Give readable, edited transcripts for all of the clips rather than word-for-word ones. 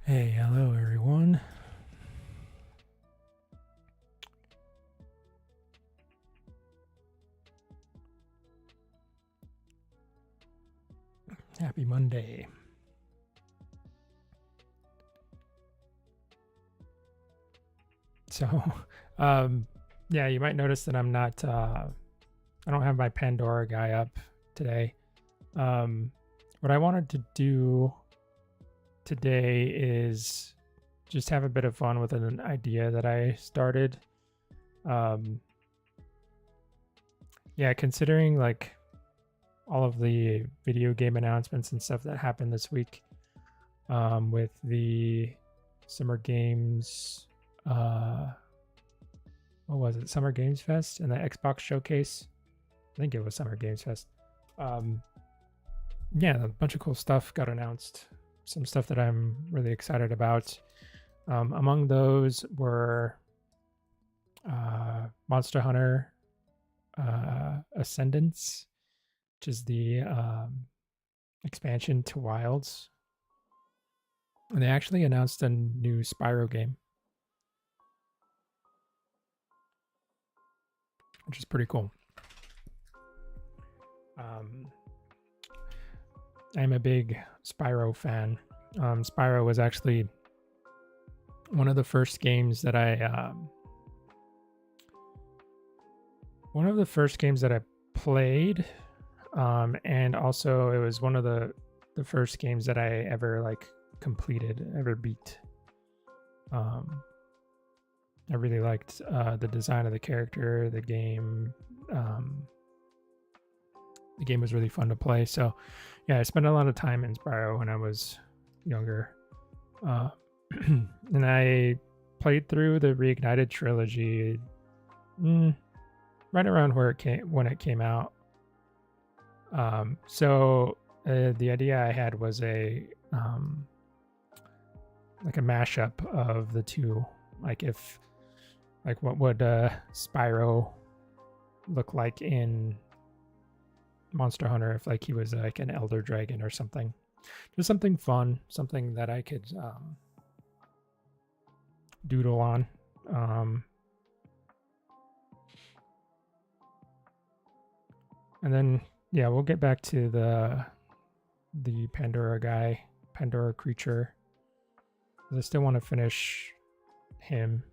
Hey, hello everyone. Happy Monday. So, yeah, you might notice that I'm not, I don't have my Pandora guy up today. What I wanted to do today is just have a bit of fun with an idea that I started. Yeah, considering like all of the video game announcements and stuff that happened this week, with the Summer Games, what was it? Summer Games Fest and the Xbox Showcase. I think it was Summer Games Fest. Yeah, a bunch of cool stuff got announced. Some stuff that I'm really excited about. Among those were Monster Hunter Ascendance, which is the expansion to Wilds. And they actually announced a new Spyro game, which is pretty cool. I'm a big Spyro fan. Spyro was actually one of the first games that I played, and also it was one of the first games that I ever ever beat. I really liked the design of the character, the game. The game was really fun to play. So, yeah, I spent a lot of time in Spyro when I was younger, and I played through the Reignited trilogy right around when it came out. So the idea I had was a mashup of the two. What would Spyro look like in Monster Hunter if he was like an elder dragon or something. Just something fun, something that I could doodle on. And then yeah, we'll get back to the Pandora creature. I still want to finish him.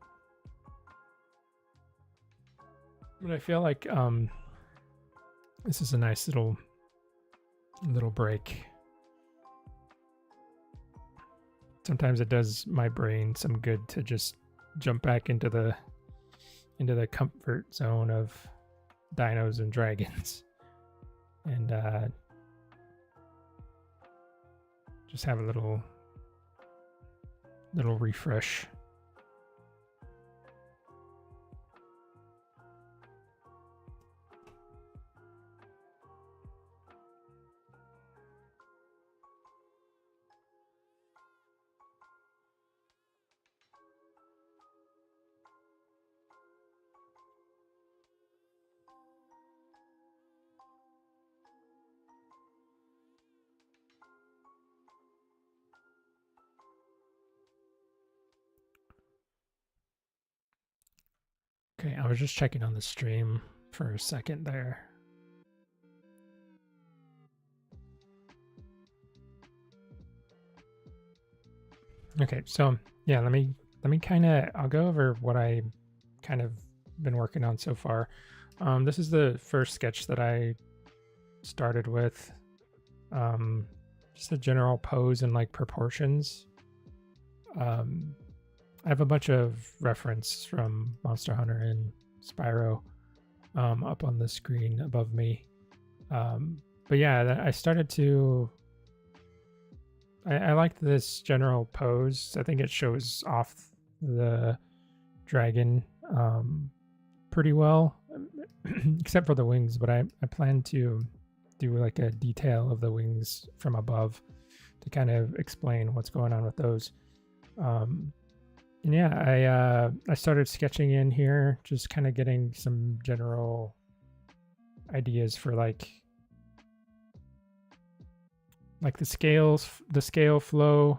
But I feel like this is a nice little break. Sometimes it does my brain some good to just jump back into the comfort zone of dinos and dragons, and just have a little refresh. Okay, I was just checking on the stream for a second there. Okay, so yeah, let me I'll go over what I kind of been working on so far. This is the first sketch that I started with. Just a general pose and proportions. I have a bunch of reference from Monster Hunter and Spyro up on the screen above me. But yeah, I started to. I liked this general pose. I think it shows off the dragon pretty well, except for the wings. But I plan to do like a detail of the wings from above to kind of explain what's going on with those. And yeah, I started sketching in here, just kind of getting some general ideas for like the scale flow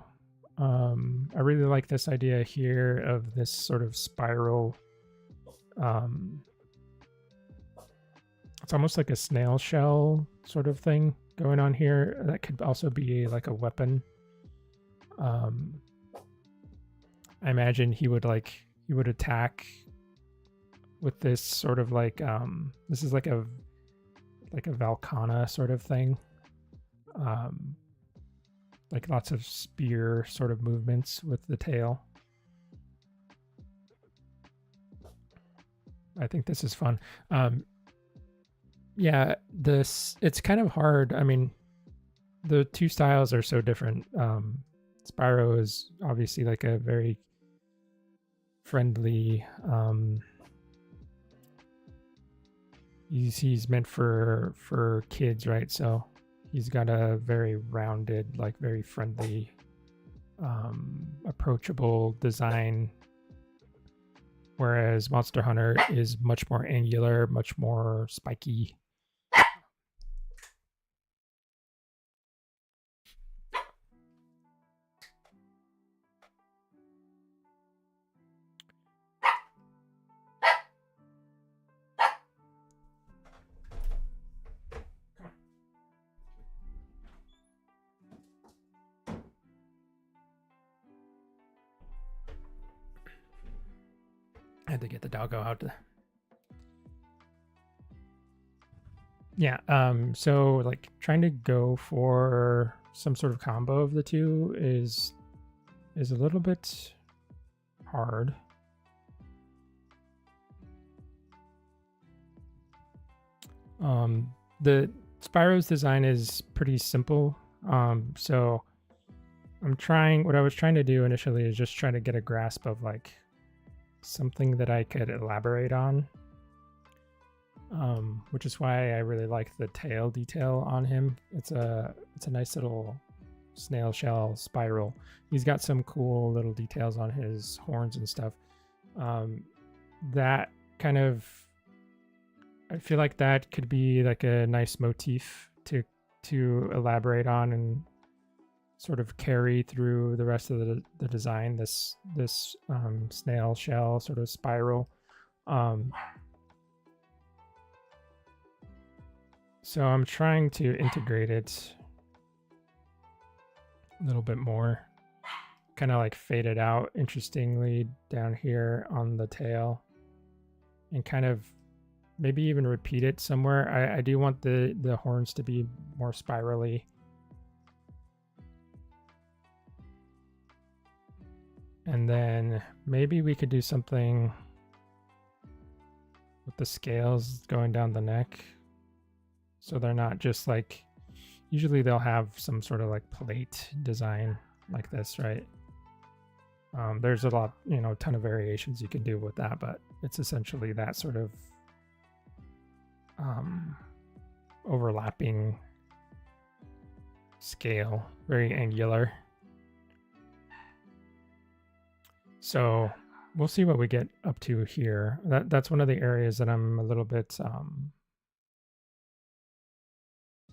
I really like this idea here of this sort of spiral. It's almost like a snail shell sort of thing going on here. That could also be like a weapon. I imagine he would attack with this sort of like this is like a Valkana sort of thing. Like lots of spear sort of movements with the tail. I think this is fun. Yeah, it's kind of hard. I mean, the two styles are so different. Spyro is obviously like a very friendly. He's meant for kids, right? So he's got a very rounded, like very friendly, approachable design. Whereas Monster Hunter is much more angular, much more spiky. I had to get the doggo out. Yeah, so like trying to go for some sort of combo of the two is a little bit hard. The Spyro's design is pretty simple. So what I was trying to do initially is just try to get a grasp of like something that I could elaborate on. Which is why I really like the tail detail on him. It's a nice little snail shell spiral. He's got some cool little details on his horns and stuff. That kind of, I feel like that could be like a nice motif to elaborate on and sort of carry through the rest of the design. This snail shell sort of spiral. So I'm trying to integrate it a little bit more, kind of like fade it out interestingly down here on the tail, and kind of maybe even repeat it somewhere. I do want the horns to be more spirally. And then maybe we could do something with the scales going down the neck. So they're not just like, usually they'll have some sort of like plate design like this, right? There's a lot, ton of variations you can do with that, but it's essentially that sort of overlapping scale, very angular. So we'll see what we get up to here. That's one of the areas that I'm a little bit,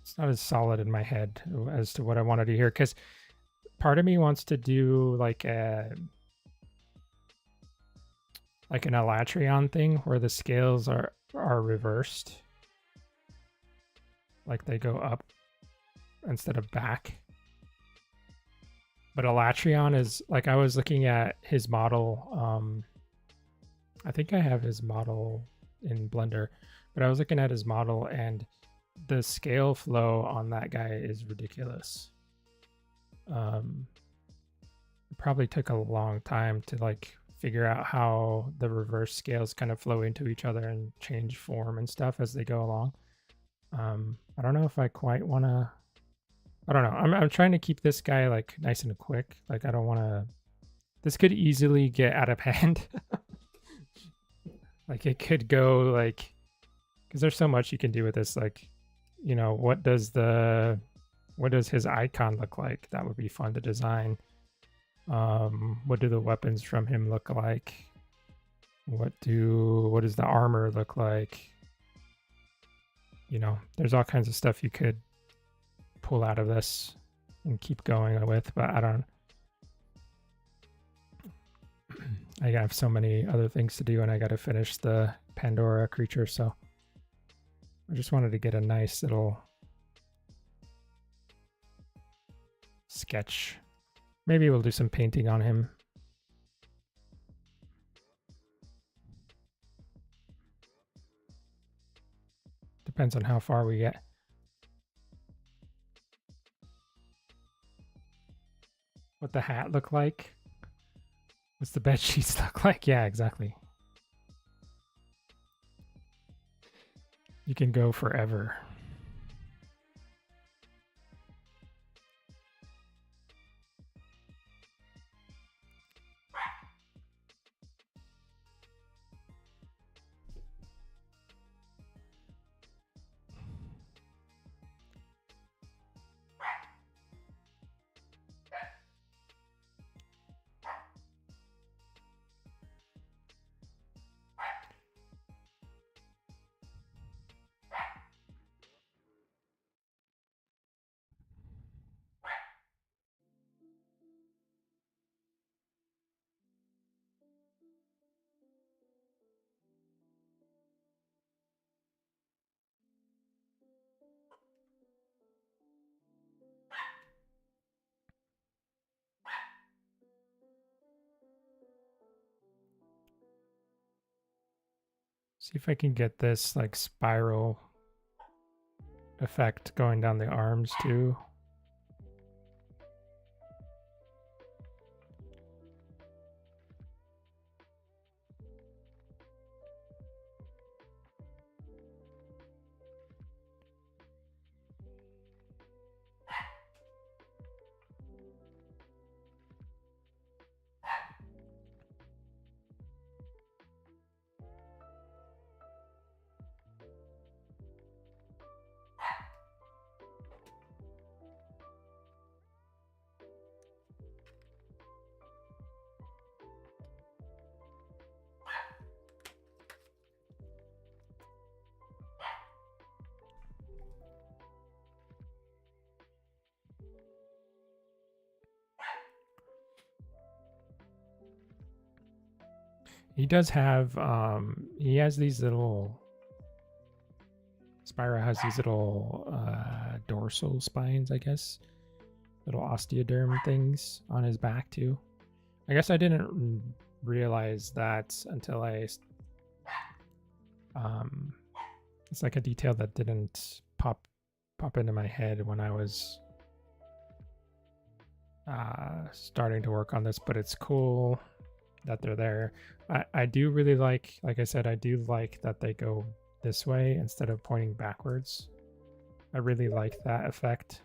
it's not as solid in my head as to what I want to do here, because part of me wants to do like an Elatrion thing where the scales are reversed, like they go up instead of back. But Elatrion is like, I was looking at his model. I think I have his model in Blender, but I was looking at his model and the scale flow on that guy is ridiculous. It probably took a long time to like figure out how the reverse scales kind of flow into each other and change form and stuff as they go along. I don't know if I quite want to. I don't know. I'm trying to keep this guy like nice and quick. Like I don't want to. This could easily get out of hand. Like it could go like, because there's so much you can do with this. Like, what does his icon look like? That would be fun to design. What do the weapons from him look like? What does the armor look like? There's all kinds of stuff you could pull out of this and keep going with, but I don't. I have so many other things to do and I got to finish the Pandora creature, so I just wanted to get a nice little sketch. Maybe we'll do some painting on him. Depends on how far we get. What the hat look like? What's the bed sheets look like? Yeah, exactly. You can go forever. See if I can get this like spiral effect going down the arms too. He does have, he has these little, Spyro has these little dorsal spines, I guess. Little osteoderm things on his back too. I guess I didn't realize that until it's like a detail that didn't pop into my head when I was starting to work on this, but it's cool that they're there. I do really like I said, I do like that they go this way instead of pointing backwards. I really like that effect.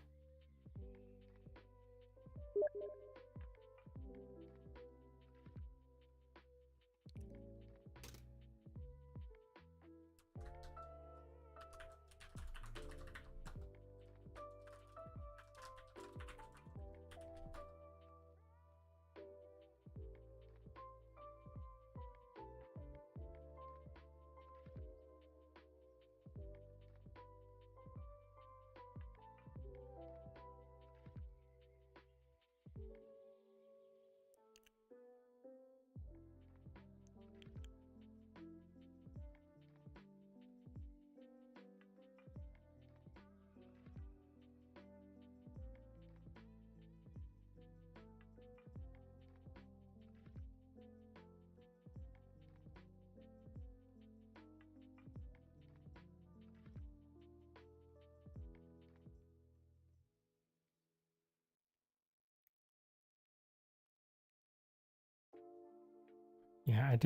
Yeah, I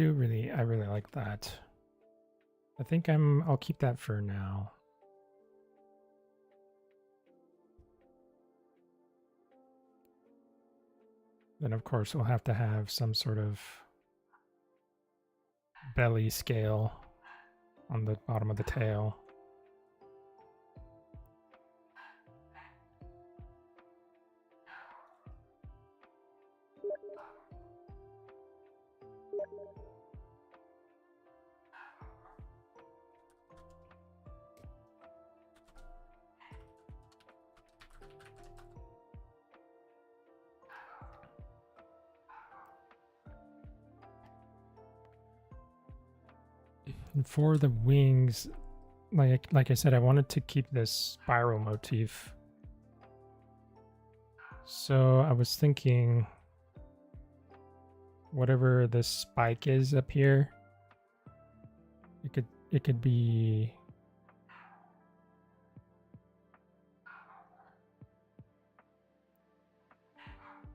really like that. I think I'll keep that for now. Then of course we'll have to have some sort of belly scale on the bottom of the tail. And for the wings, like I said, I wanted to keep this spiral motif. So I was thinking whatever this spike is up here, it could be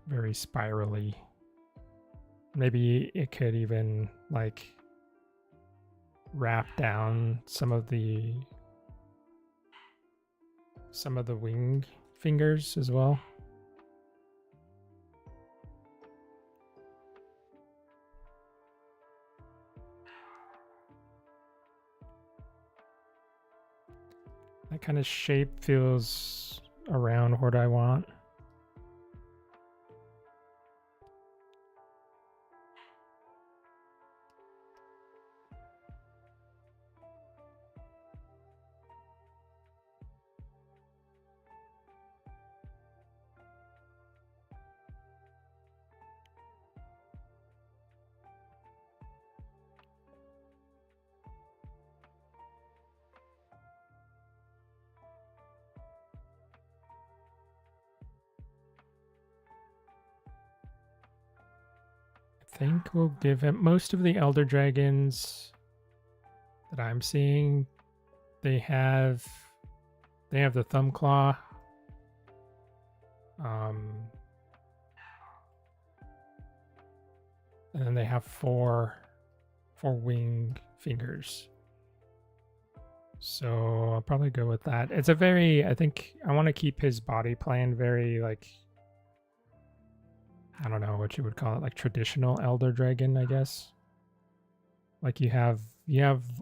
very spirally. Maybe it could even like wrap down some of the wing fingers as well. That kind of shape feels around what I want. I think we'll give him most of the elder dragons that I'm seeing. They have the thumb claw. And then they have four wing fingers. So I'll probably go with that. It's a very, I think I want to keep his body plan very like, I don't know what you would call it, like traditional elder dragon, I guess. Like you have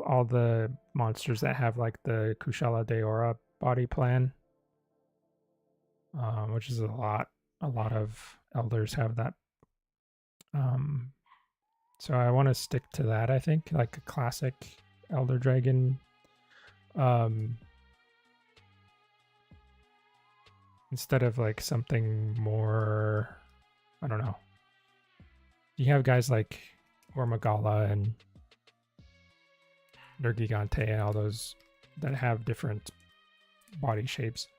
all the monsters that have like the Kushala Deora body plan, which is a lot of elders have that. So I want to stick to that. I think like a classic elder dragon. Instead of like something more, I don't know. You have guys like Ormagala and Nergigante and all those that have different body shapes.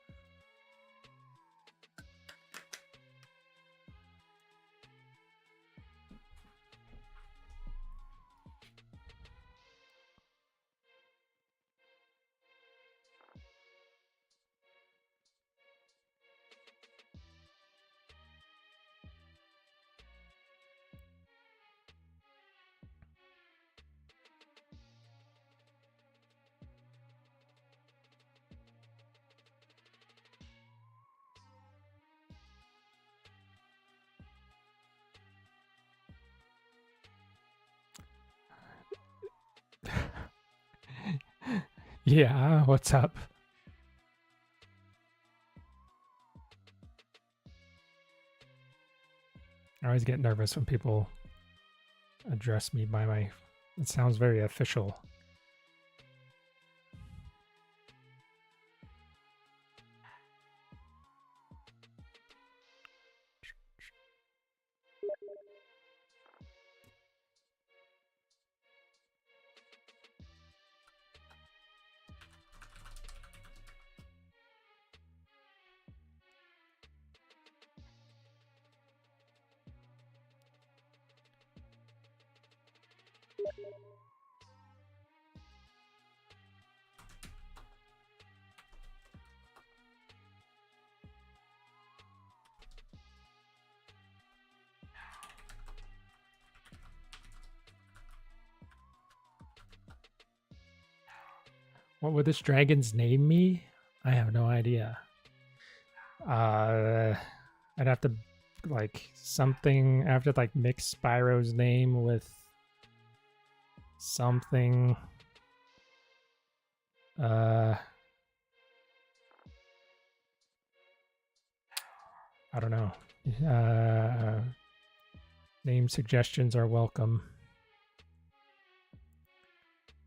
Yeah, what's up? I always get nervous when people address me by my... It sounds very official. What would this dragon's name be? I have no idea. I'd have to like something. I have to like mix Spyro's name with something. I don't know. Name suggestions are welcome.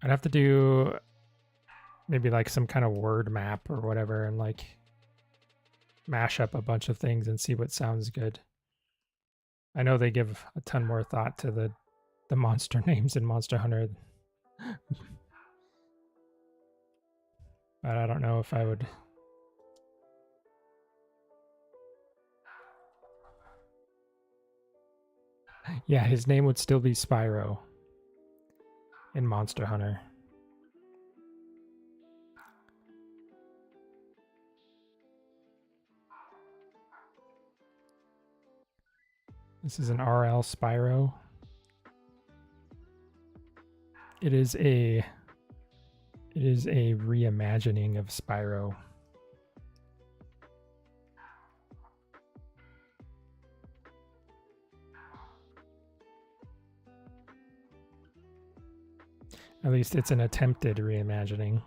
I'd have to do maybe like some kind of word map or whatever and like mash up a bunch of things and see what sounds good. I know they give a ton more thought to the monster names in Monster Hunter but I don't know if I would. Yeah, his name would still be Spyro in Monster Hunter. This is an RL Spyro. It is a reimagining of Spyro. At least it's an attempted reimagining.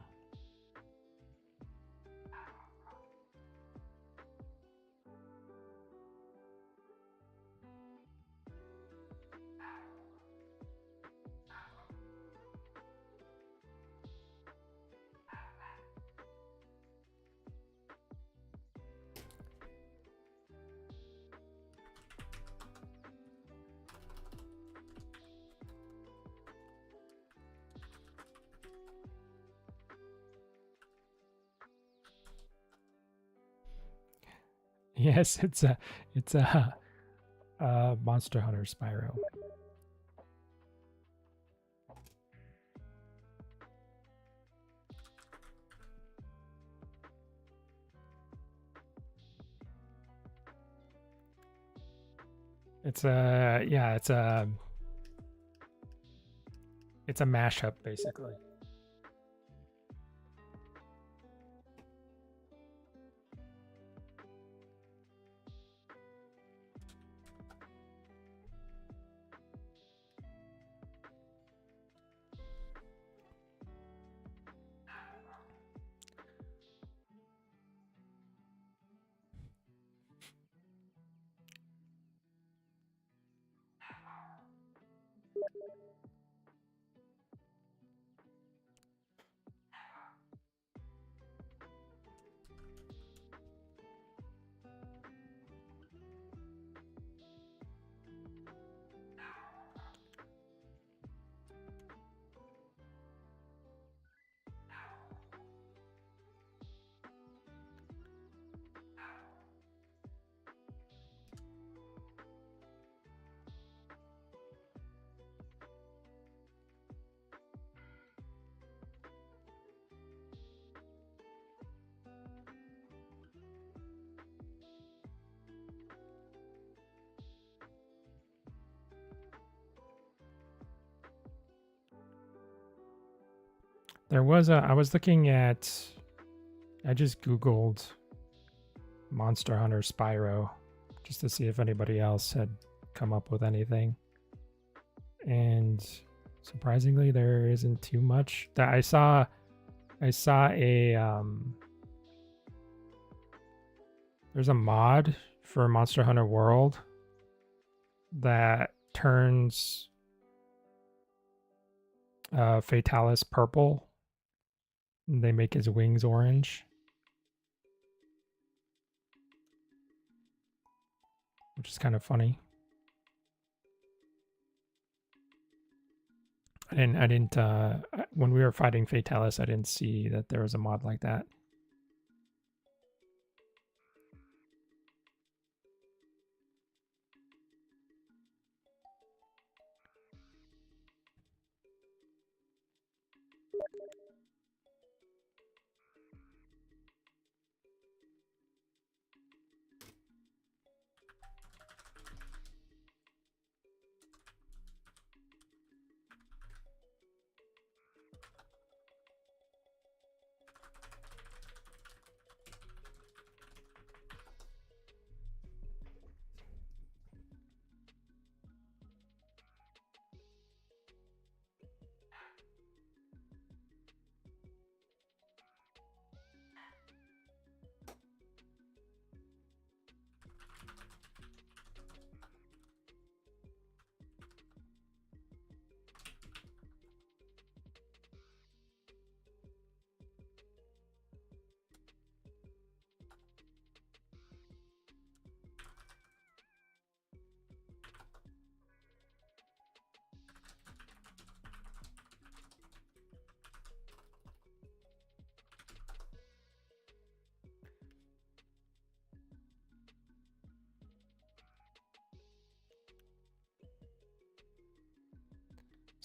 Yes, it's a Monster Hunter Spyro. It's a it's a mashup basically. There was I was looking at, I just Googled Monster Hunter Spyro just to see if anybody else had come up with anything. And surprisingly, there isn't too much. That I saw a there's a mod for Monster Hunter World that turns Fatalis purple. And they make his wings orange, which is kind of funny. I didn't when we were fighting Fatalis, I didn't see that there was a mod like that.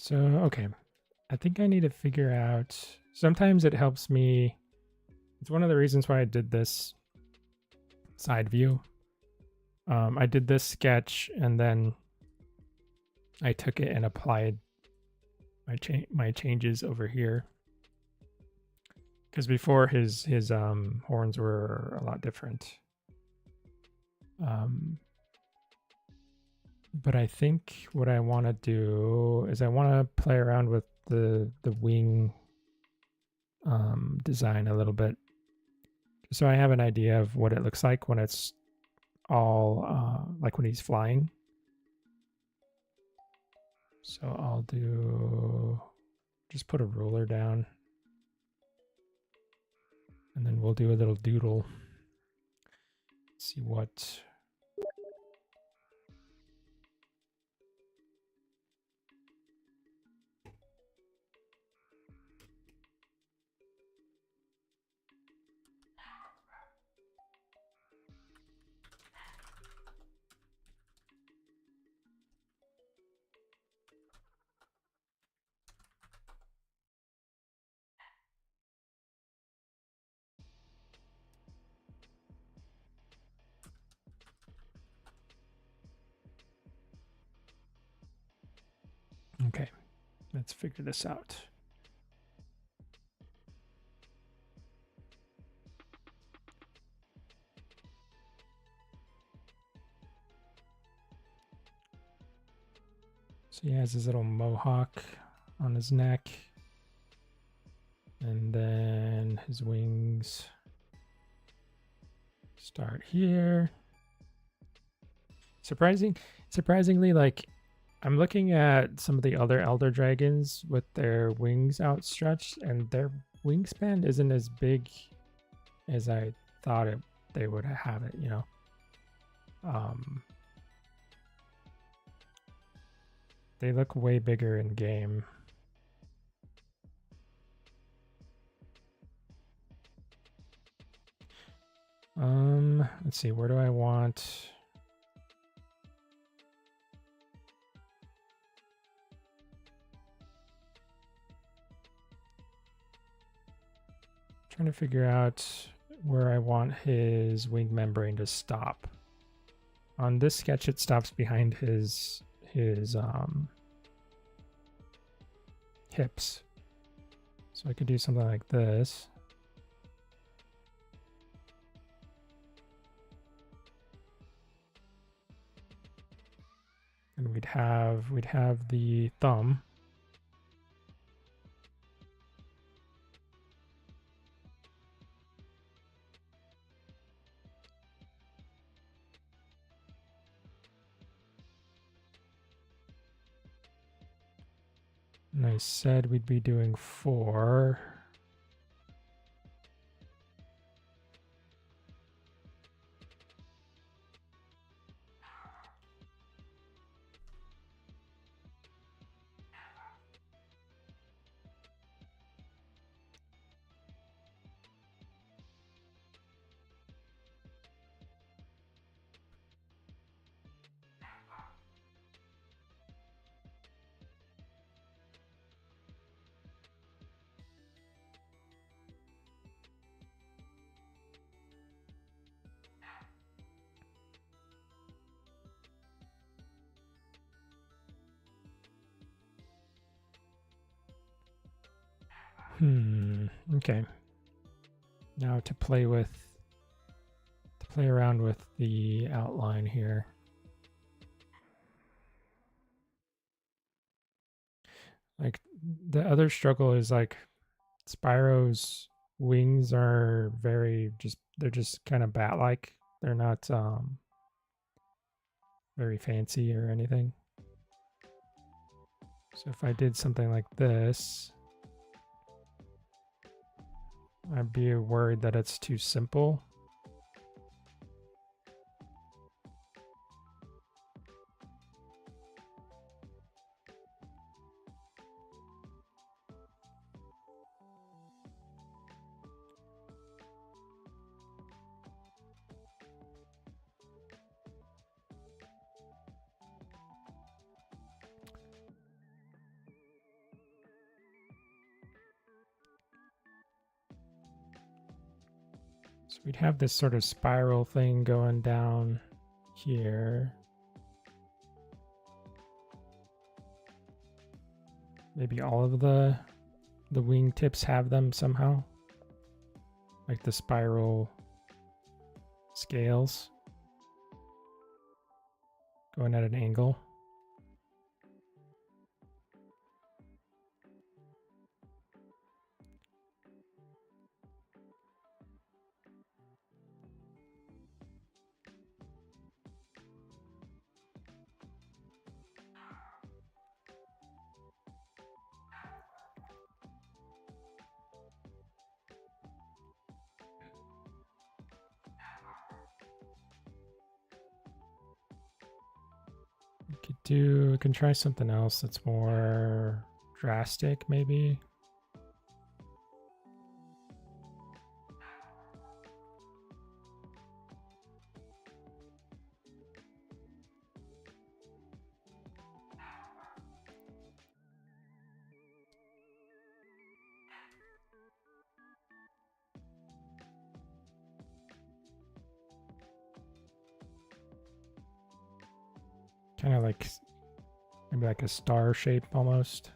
So, okay. I think I need to figure out, sometimes it helps me. It's one of the reasons why I did this side view. I did this sketch and then I took it and applied my changes over here. Because before his horns were a lot different. But I think what I want to do is I want to play around with the wing design a little bit, so I have an idea of what it looks like when it's all like when he's flying. So I'll do, just put a ruler down and then we'll do a little doodle. Let's see what. Okay, let's figure this out. So he has his little mohawk on his neck. And then his wings start here. Surprisingly, like, I'm looking at some of the other Elder Dragons with their wings outstretched, and their wingspan isn't as big as I thought they would have it, you know? They look way bigger in game. Let's see, where do I want? Trying to figure out where I want his wing membrane to stop. On this sketch, it stops behind his hips. So I could do something like this. And we'd have the thumb. And I said we'd be doing 4. Okay. Now to play around with the outline here. Like, the other struggle is like Spyro's wings are they're just kind of bat-like. They're not very fancy or anything. So if I did something like this, I'd be worried that it's too simple. So we'd have this sort of spiral thing going down here. Maybe all of the wing tips have them somehow, like the spiral scales going at an angle. We can try something else that's more drastic, maybe. Kind of like maybe like a star shape almost.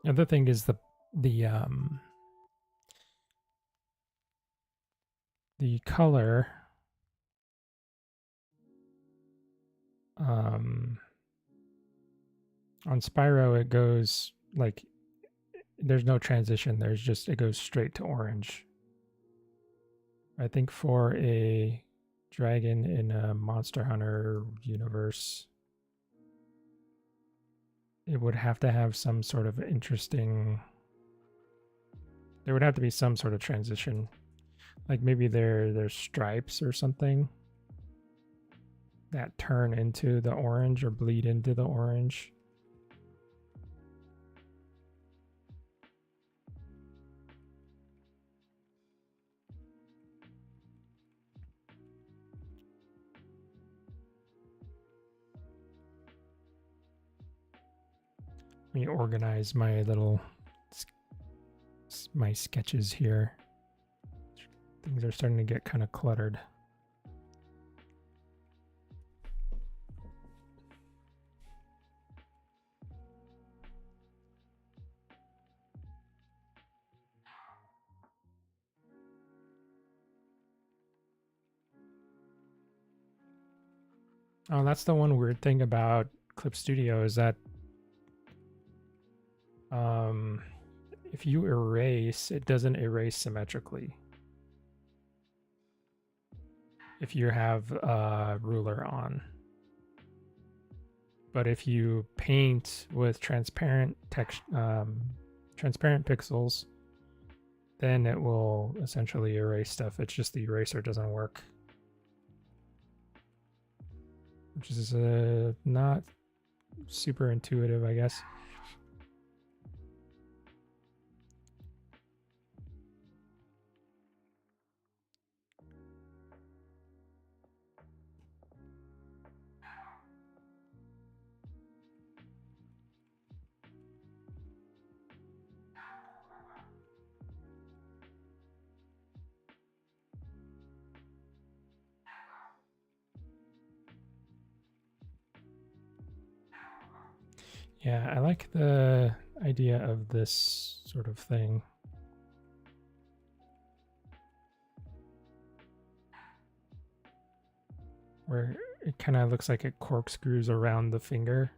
The other thing is the color on Spyro, it goes like there's no transition. There's just, it goes straight to orange. I think for a dragon in a Monster Hunter universe, it would have to have some sort of interesting, there would have to be some sort of transition. Like maybe there's stripes or something that turn into the orange or bleed into the orange. Let me organize my my sketches here. Things are starting to get kind of cluttered. Oh, that's the one weird thing about Clip Studio is that if you erase, it doesn't erase symmetrically. If you have a ruler on. But if you paint with transparent text, transparent pixels, then it will essentially erase stuff. It's just the eraser doesn't work. Which is not super intuitive, I guess. Yeah, I like the idea of this sort of thing. Where it kind of looks like it corkscrews around the finger.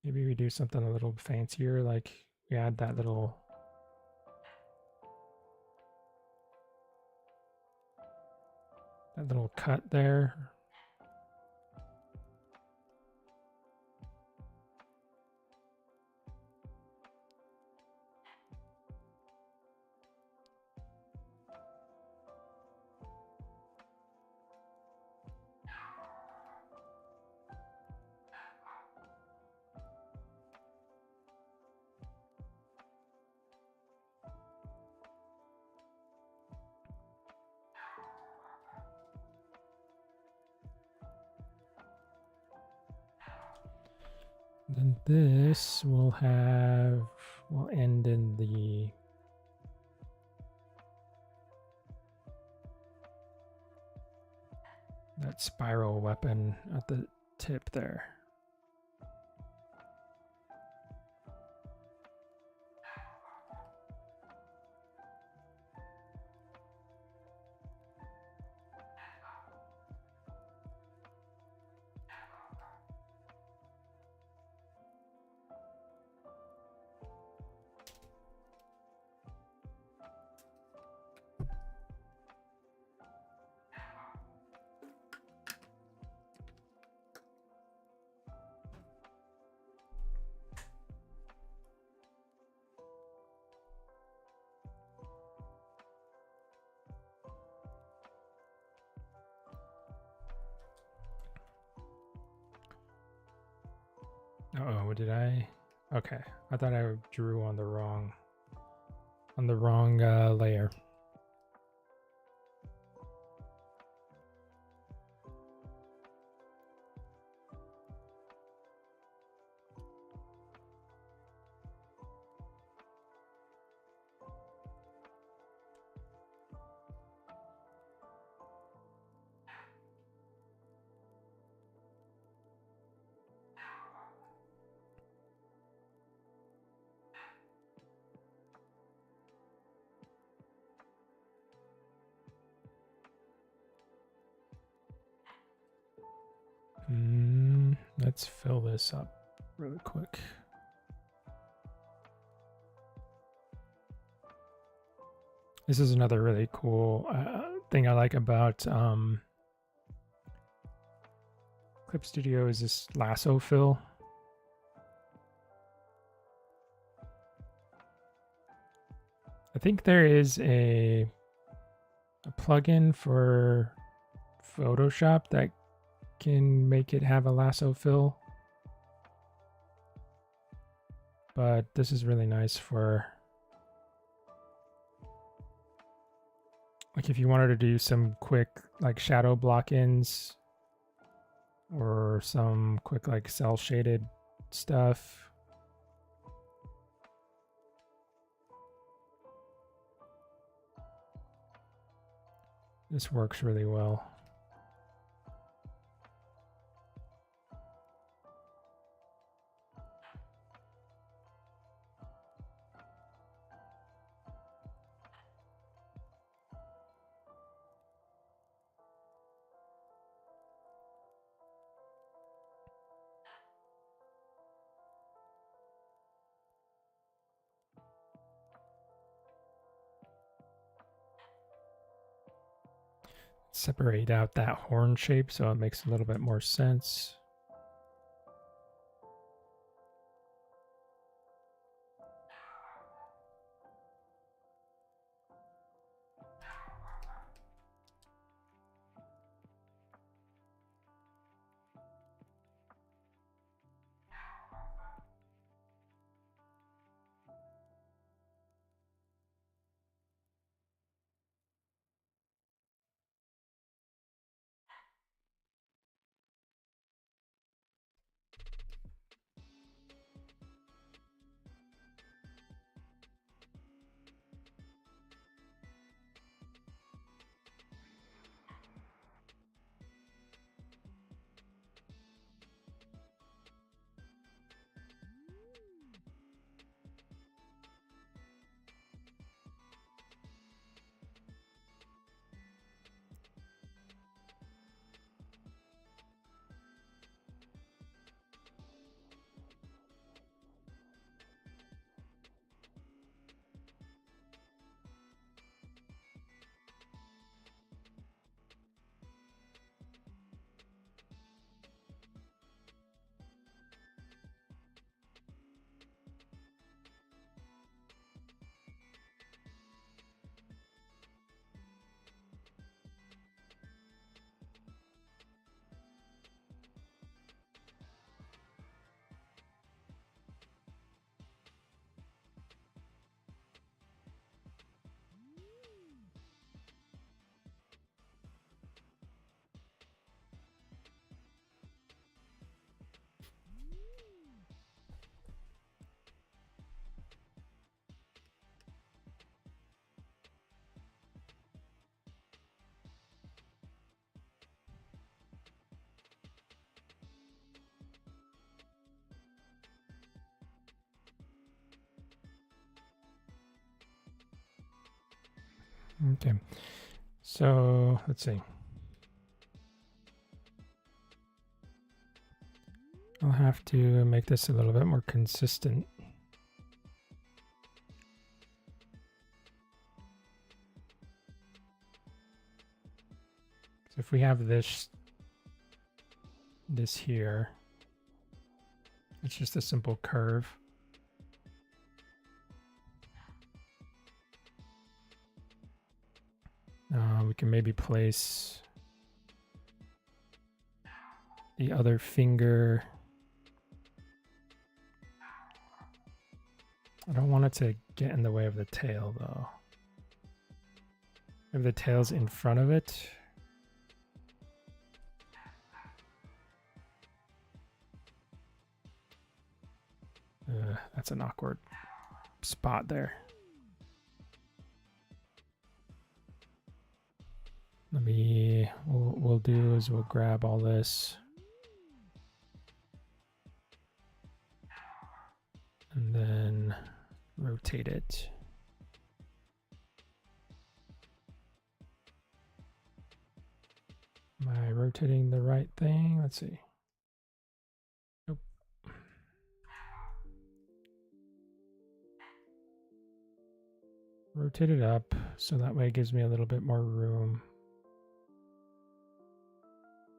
Maybe we do something a little fancier, like we add that little cut there. Then this will end in that spiral weapon at the tip there. Uh-oh, what did I? Okay, I thought I drew on the wrong layer. Let's fill this up really quick. This is another really cool thing I like about Clip Studio is this lasso fill. I think there is a plugin for Photoshop that can make it have a lasso fill. But this is really nice for like if you wanted to do some quick like shadow block-ins or some quick like cell shaded stuff. This works really well. Separate out that horn shape so it makes a little bit more sense. Okay, so let's see. I'll have to make this a little bit more consistent. So if we have this here, it's just a simple curve. We can maybe place the other finger. I don't want it to get in the way of the tail though. If the tail's in front of it, that's an awkward spot there. What we'll do is we'll grab all this and then rotate it. Am I rotating the right thing? Let's see. Nope. Rotate it up so that way it gives me a little bit more room.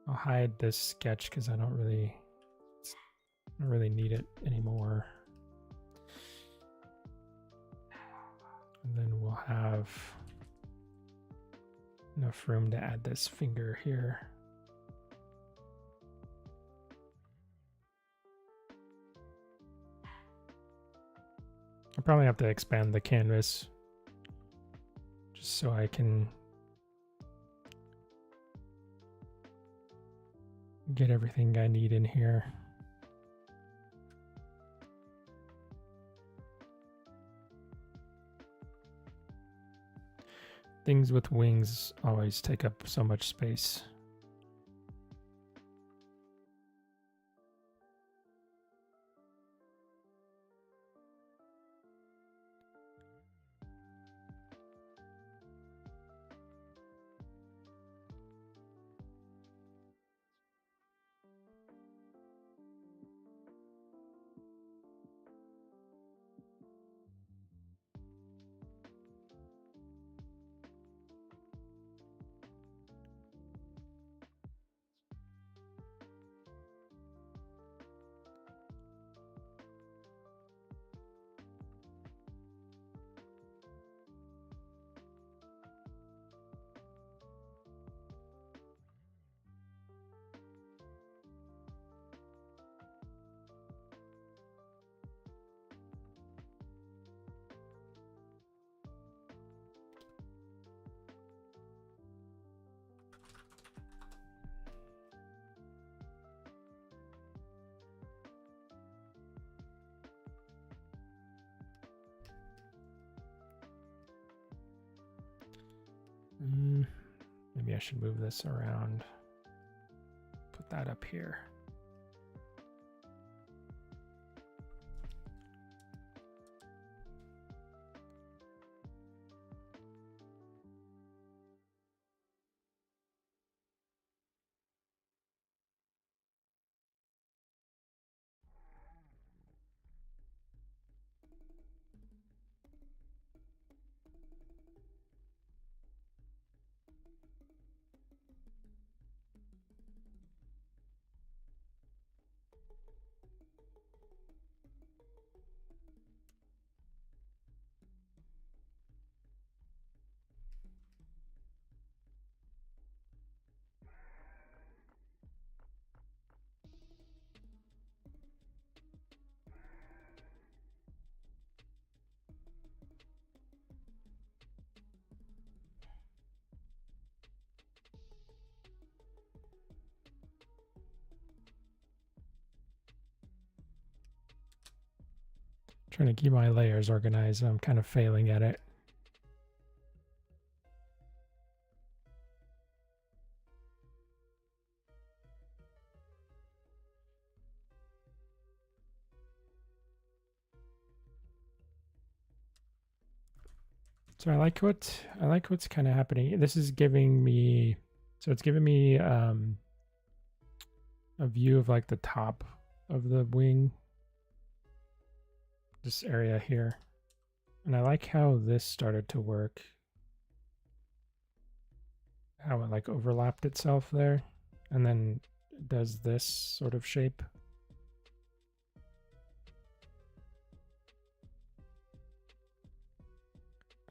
I'll hide this sketch because I don't really need it anymore. And then we'll have enough room to add this finger here. I'll probably have to expand the canvas just so I can get everything I need in here. Things with wings always take up so much space. Maybe I should move this around. Put that up here. Trying to keep my layers organized. I'm kind of failing at it. So I like what's kind of happening. This is giving me, so it's giving me a view of like the top of the wing, this area here. And I like how this started to work, how it like overlapped itself there, and then it does this sort of shape.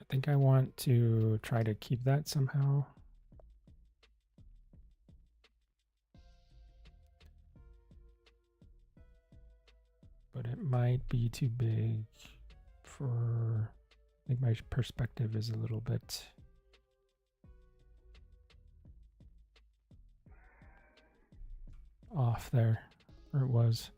I think I want to try to keep that somehow. But it might be too big for, I think my perspective is a little bit off there, or it was.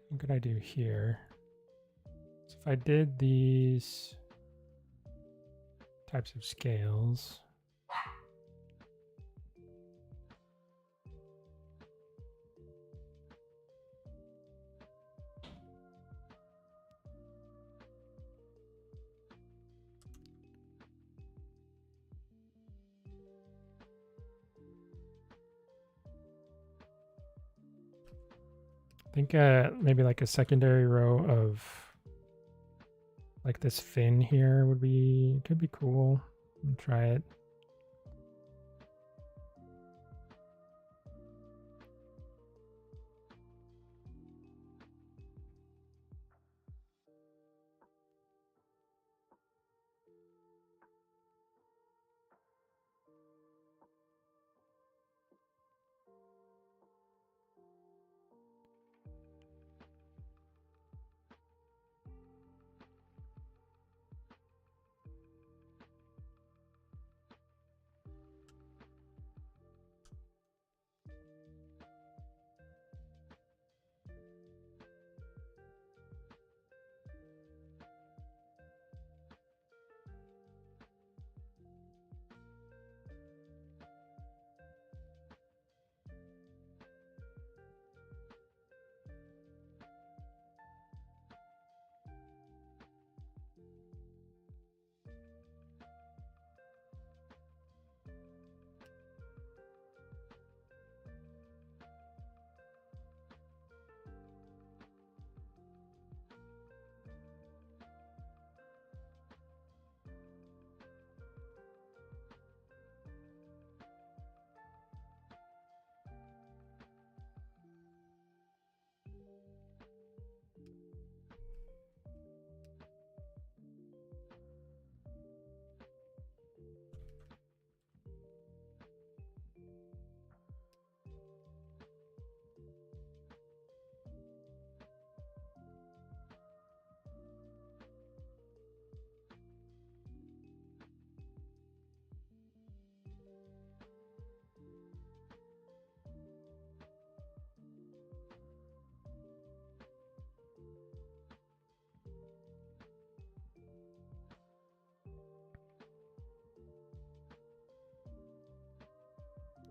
What could I do here? So if I did these types of scales, I think maybe like a secondary row of like this fin here could be cool. I'll try it.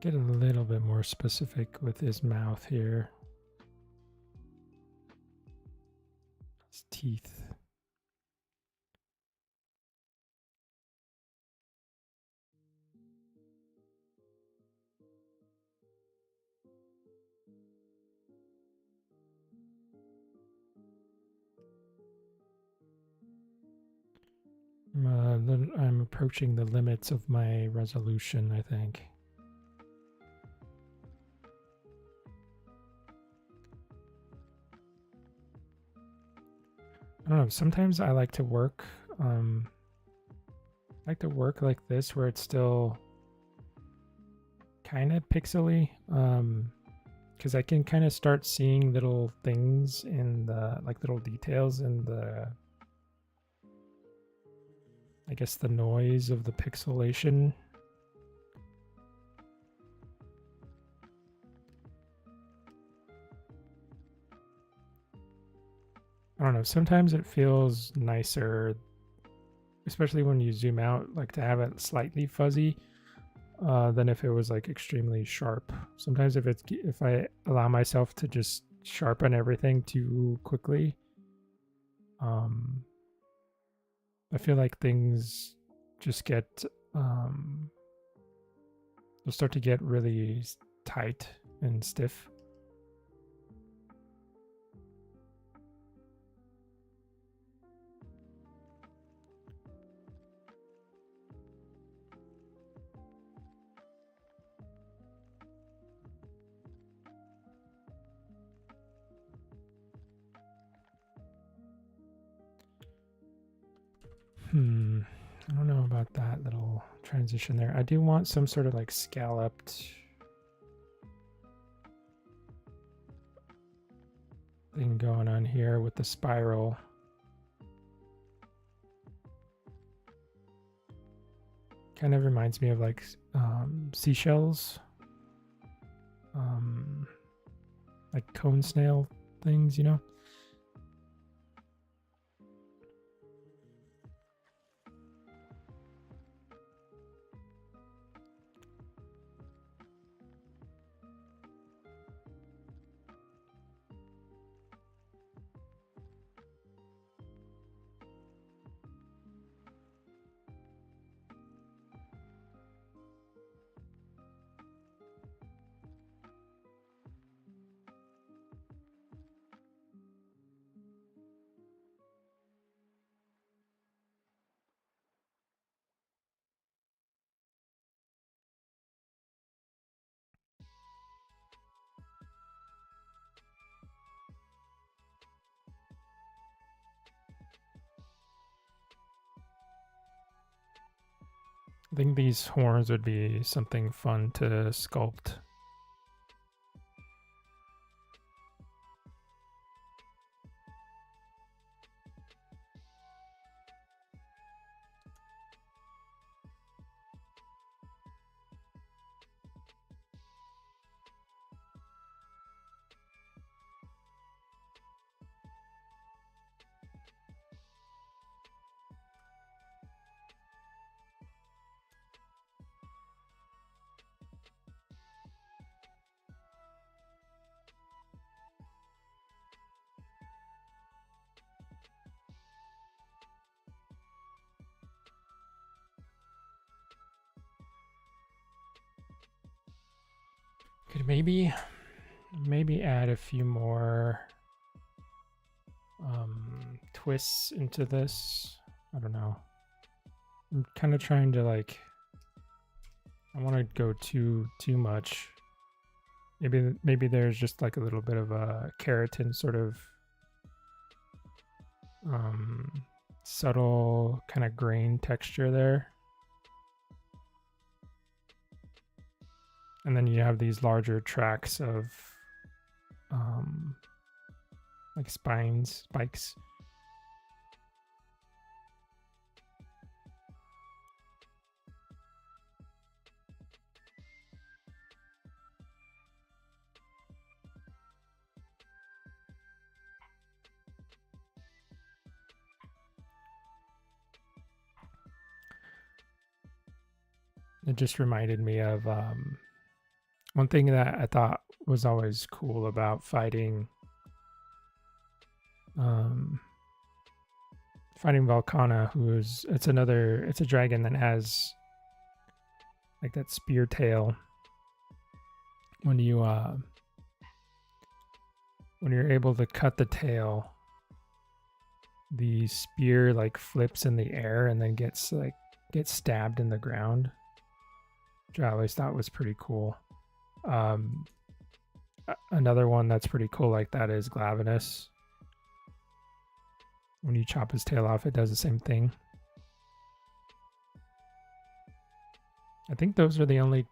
Get a little bit more specific with his mouth here. His teeth. I'm approaching the limits of my resolution, I think. I don't know. Sometimes I like to work. Like this, where it's still kind of pixely, because I can kind of start seeing little things in the little details in the, I guess, the noise of the pixelation. I don't know. Sometimes it feels nicer, especially when you zoom out, like to have it slightly fuzzy, than if it was like extremely sharp. Sometimes if I allow myself to just sharpen everything too quickly, I feel like things just get they'll start to get really tight and stiff. I don't know about that little transition there. I do want some sort of like scalloped thing going on here with the spiral. Kind of reminds me of like seashells, like cone snail things, you know? I think these horns would be something fun to sculpt. Could maybe add a few more twists into this. I don't know. I'm kind of trying to like, I want to go too much. Maybe there's just like a little bit of a keratin sort of subtle kind of grain texture there. And then you have these larger tracks of like spikes. It just reminded me of One thing that I thought was always cool about fighting Volcana, it's a dragon that has like that spear tail. When you're able to cut the tail, the spear like flips in the air and then gets stabbed in the ground, which I always thought was pretty cool. Another one that's pretty cool like that is Glavenus. When you chop his tail off, it does the same thing. I think those are the only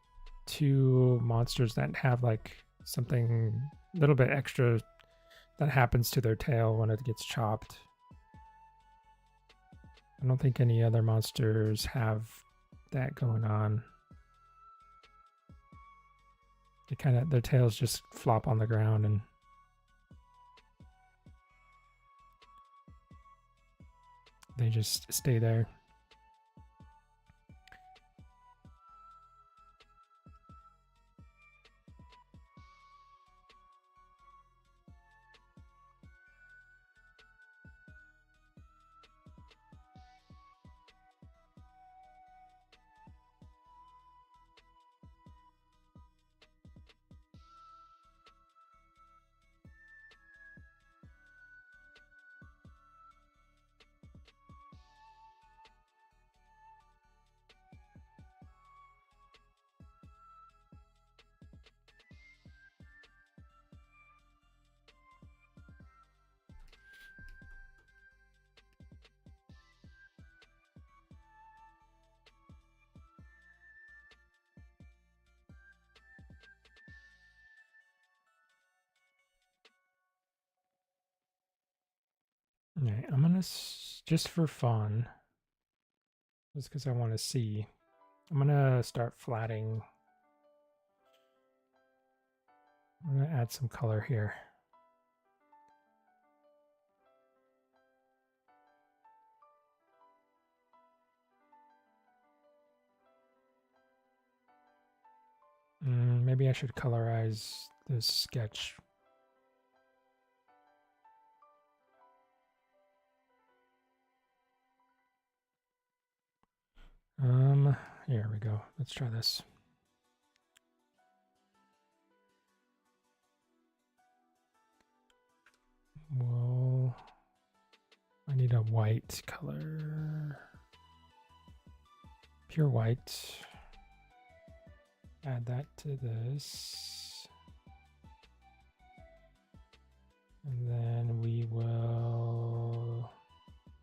two monsters that have like something a little bit extra that happens to their tail when it gets chopped. I don't think any other monsters have that going on. Their tails just flop on the ground and they just stay there. All right, I'm gonna just for fun, just because I want to see, I'm gonna start flatting. I'm gonna add some color here. Maybe I should colorize this sketch. Here we go. Let's try this. Well, I need a white color. Pure white. Add that to this. And then we will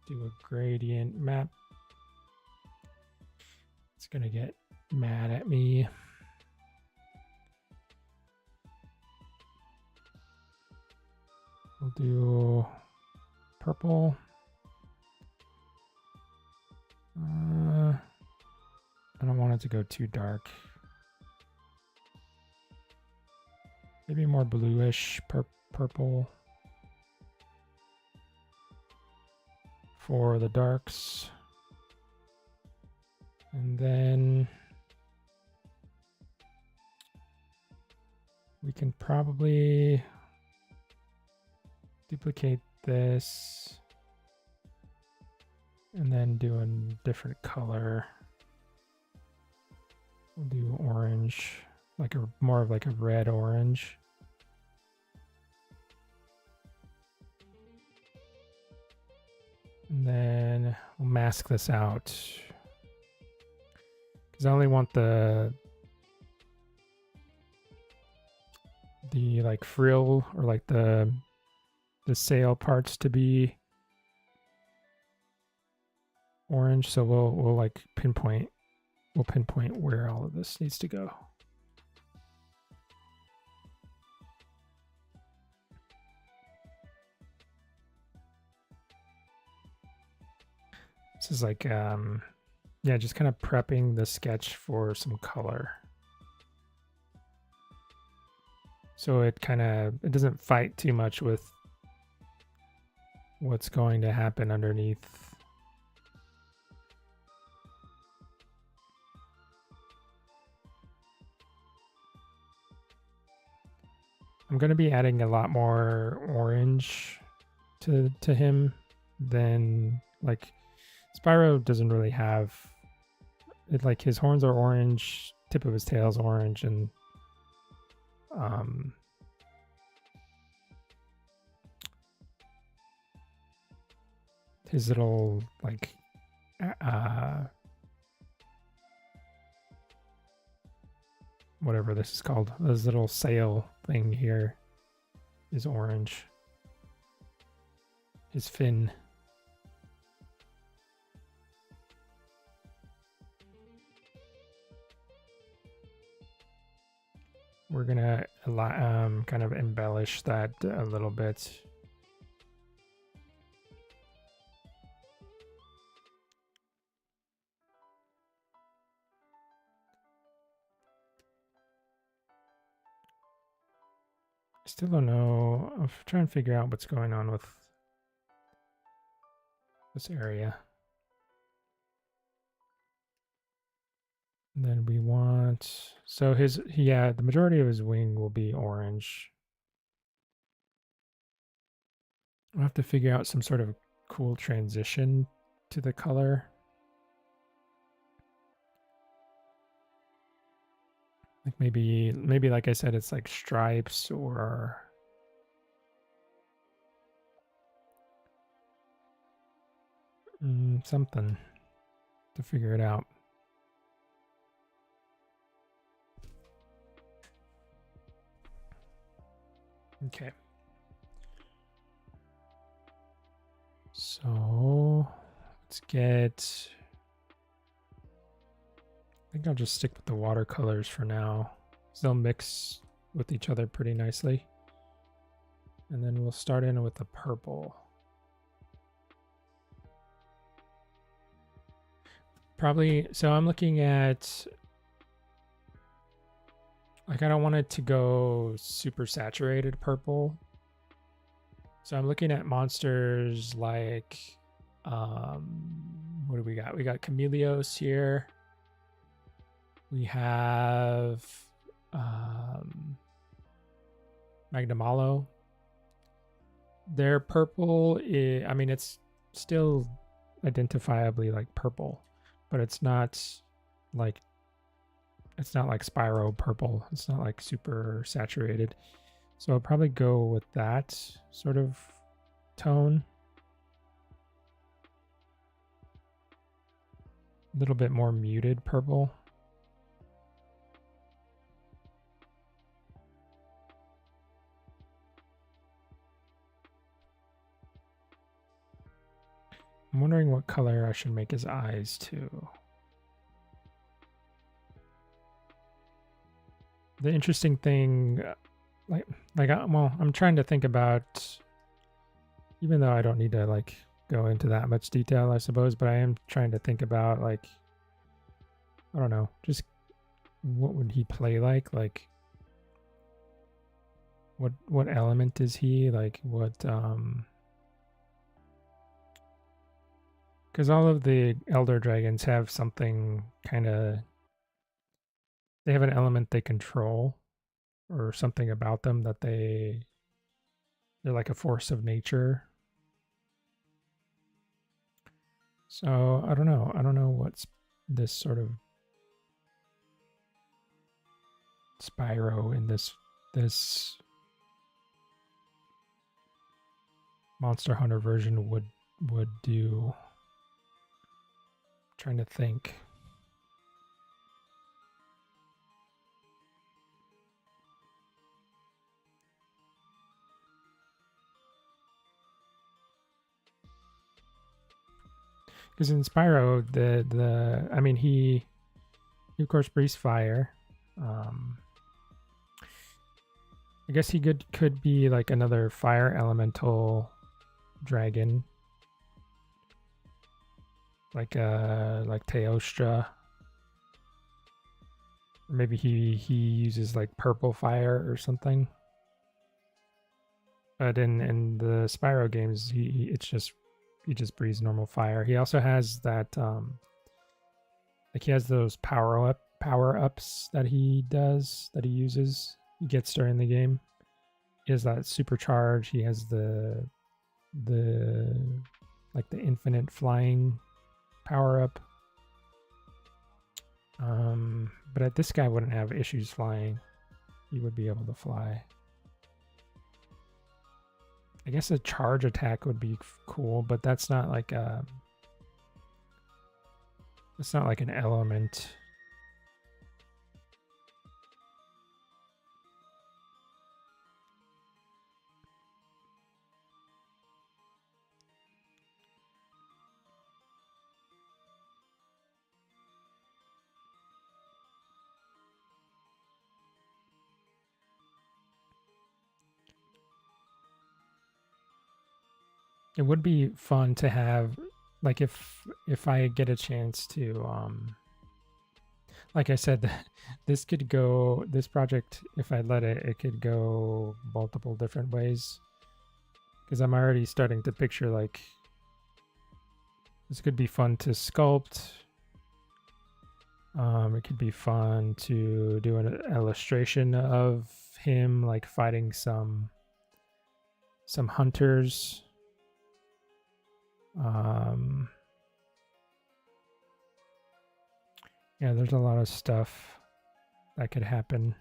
do a gradient map. It's gonna get mad at me. We'll do purple. I don't want it to go too dark. Maybe more bluish purple for the darks. And then we can probably duplicate this and then do a different color. We'll do orange, like more of like a red orange. And then we'll mask this out because I only want the like frill or like the sail parts to be orange. So we'll like pinpoint where all of this needs to go. This is like yeah, just kind of prepping the sketch for some color. So it doesn't fight too much with what's going to happen underneath. I'm going to be adding a lot more orange to him than like Spyro doesn't really have it. Like his horns are orange, tip of his tail's orange, and his little like whatever this is called, this little sail thing here is orange. His fin. We're gonna kind of embellish that a little bit. Still don't know. I'm trying to figure out what's going on with this area. And then we want, so the majority of his wing will be orange. I'll have to figure out some sort of cool transition to the color. Like maybe like I said, it's like stripes or something to figure it out. Okay. So let's get, I think I'll just stick with the watercolors for now. They'll mix with each other pretty nicely. And then we'll start in with the purple. Probably, so I'm looking at, like I don't want it to go super saturated purple. So I'm looking at monsters like, what do we got? We got Chameleos here. We have Magnamalo. Their purple is, I mean, it's still identifiably like purple, but it's not like Spyro purple. It's not like super saturated. So I'll probably go with that sort of tone. A little bit more muted purple. I'm wondering what color I should make his eyes too. The interesting thing, well, I'm trying to think about, even though I don't need to like go into that much detail, I suppose, but I am trying to think about like, I don't know, just what would he play like? Like, what element is he? Like, what, because all of the Elder Dragons have something kind of, they have an element they control or something about them that they're like a force of nature. So I don't know. I don't know what's this sort of Spyro in this Monster Hunter version would do. Trying to think. Because in Spyro, I mean, he of course breathes fire. I guess he could be like another fire elemental dragon, like Teostra. Or maybe he uses like purple fire or something. But in the Spyro games, he just breathes normal fire. He also has that like he has those power ups that he uses, he gets during the game. is that supercharge. He has the like the infinite flying power up. But this guy wouldn't have issues flying. He would be able to fly. I guess a charge attack would be cool, but that's not like a. It's not like an element. It would be fun to have, like, if I get a chance to like I said, this could go, this project, if I let it could go multiple different ways, because I'm already starting to picture, like, this could be fun to sculpt. It could be fun to do an illustration of him, like, fighting some hunters. Yeah, there's a lot of stuff that could happen.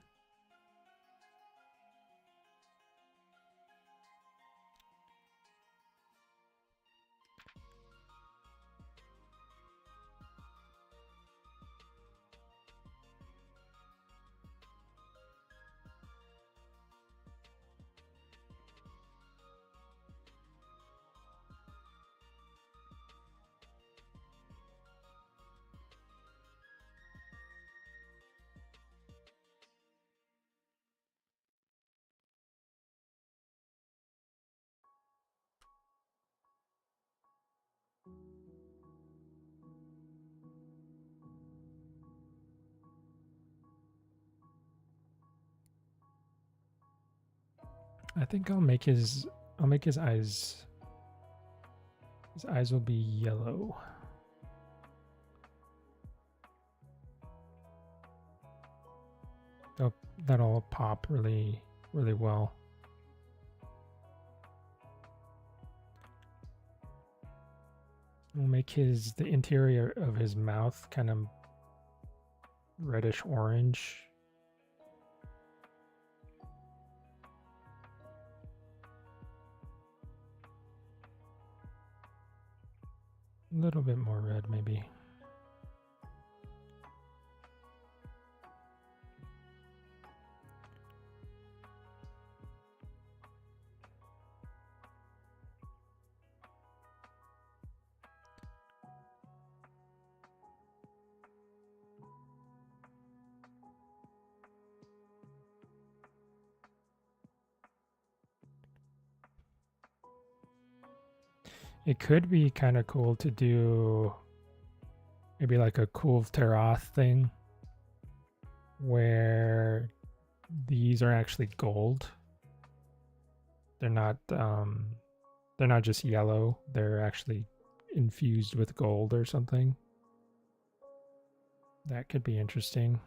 I think I'll make his eyes. His eyes will be yellow. That'll pop really, really well. We'll make the interior of his mouth kind of reddish orange. A little bit more red, maybe. It could be kind of cool to do maybe like a Kulv Taroth thing where these are actually gold. They're not just yellow. They're actually infused with gold or something. That could be interesting.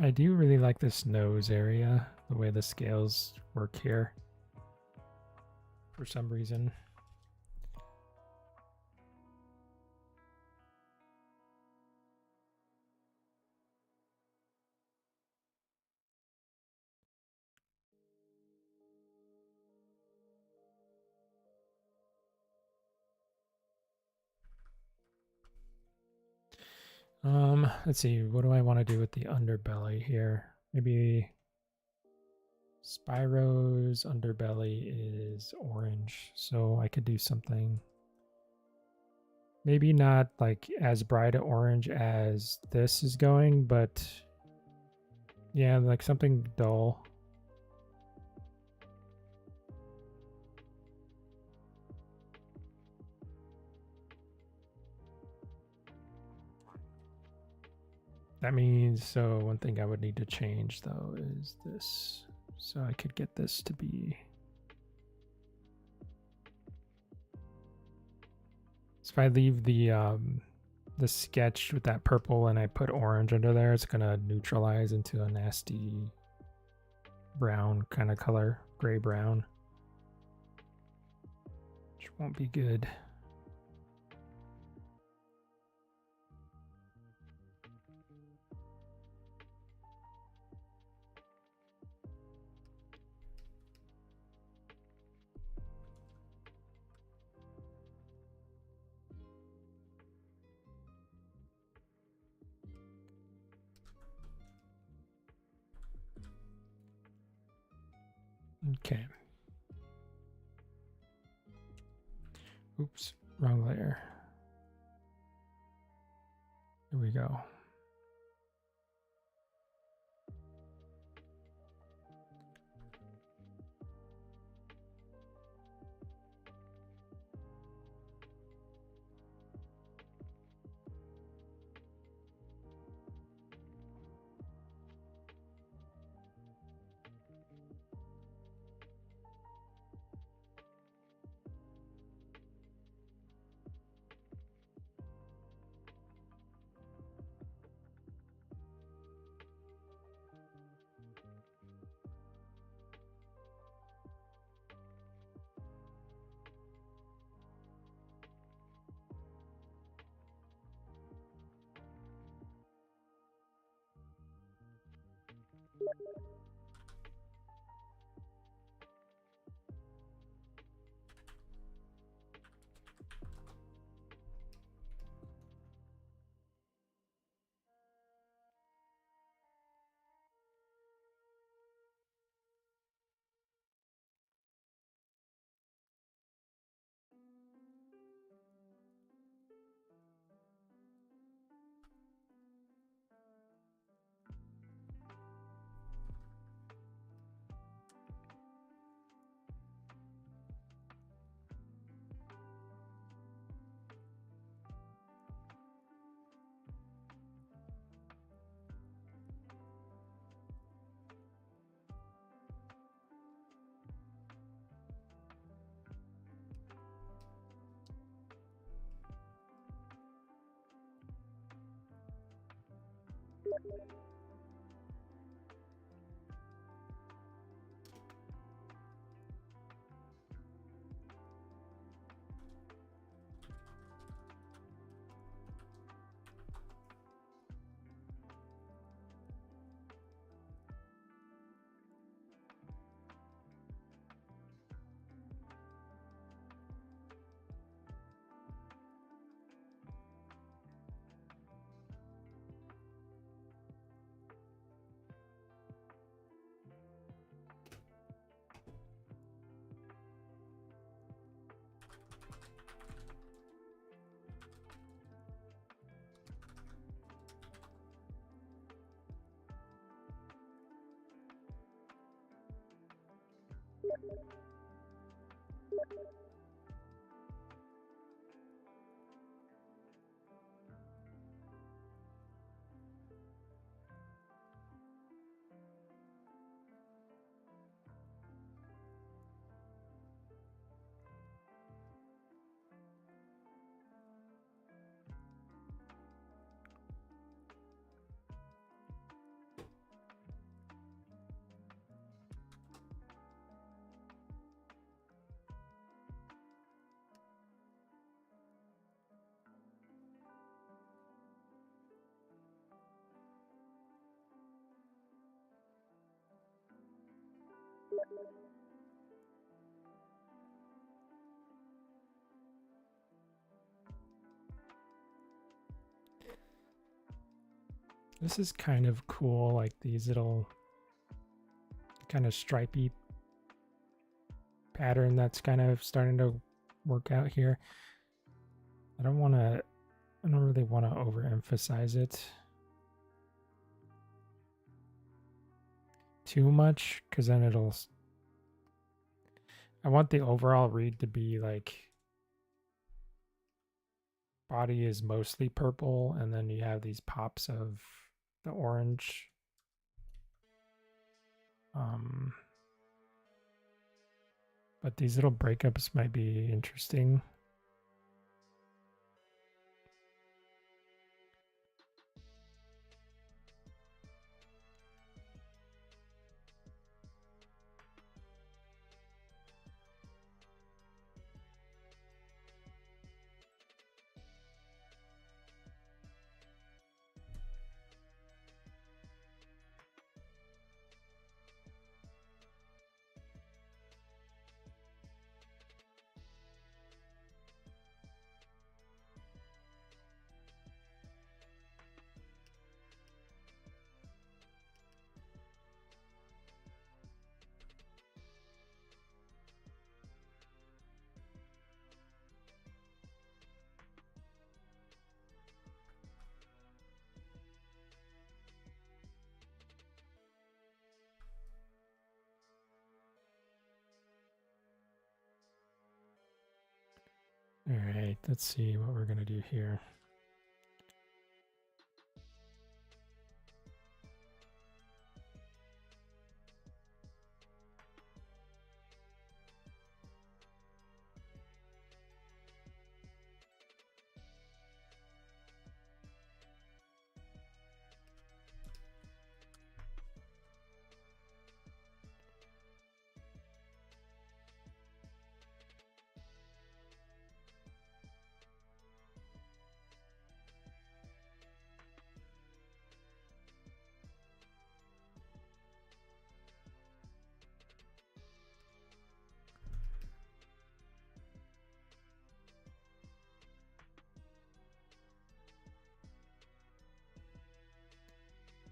I do really like this nose area, the way the scales work here for some reason. Let's see, what do I want to do with the underbelly here? Maybe Spyro's underbelly is orange, so I could do something maybe not like as bright a orange as this is going, but yeah, like something dull. That means, so one thing I would need to change though is this. So I could get this to be, so if I leave the sketch with that purple and I put orange under there, it's gonna neutralize into a nasty brown kind of color, gray brown, which won't be good. Okay. Oops, wrong layer. Here we go. This is kind of cool, like these little kind of stripy pattern that's kind of starting to work out here. I don't really want to overemphasize it too much, because then I want the overall read to be like body is mostly purple, and then you have these pops of the orange. But these little breakups might be interesting. All right, let's see what we're gonna do here.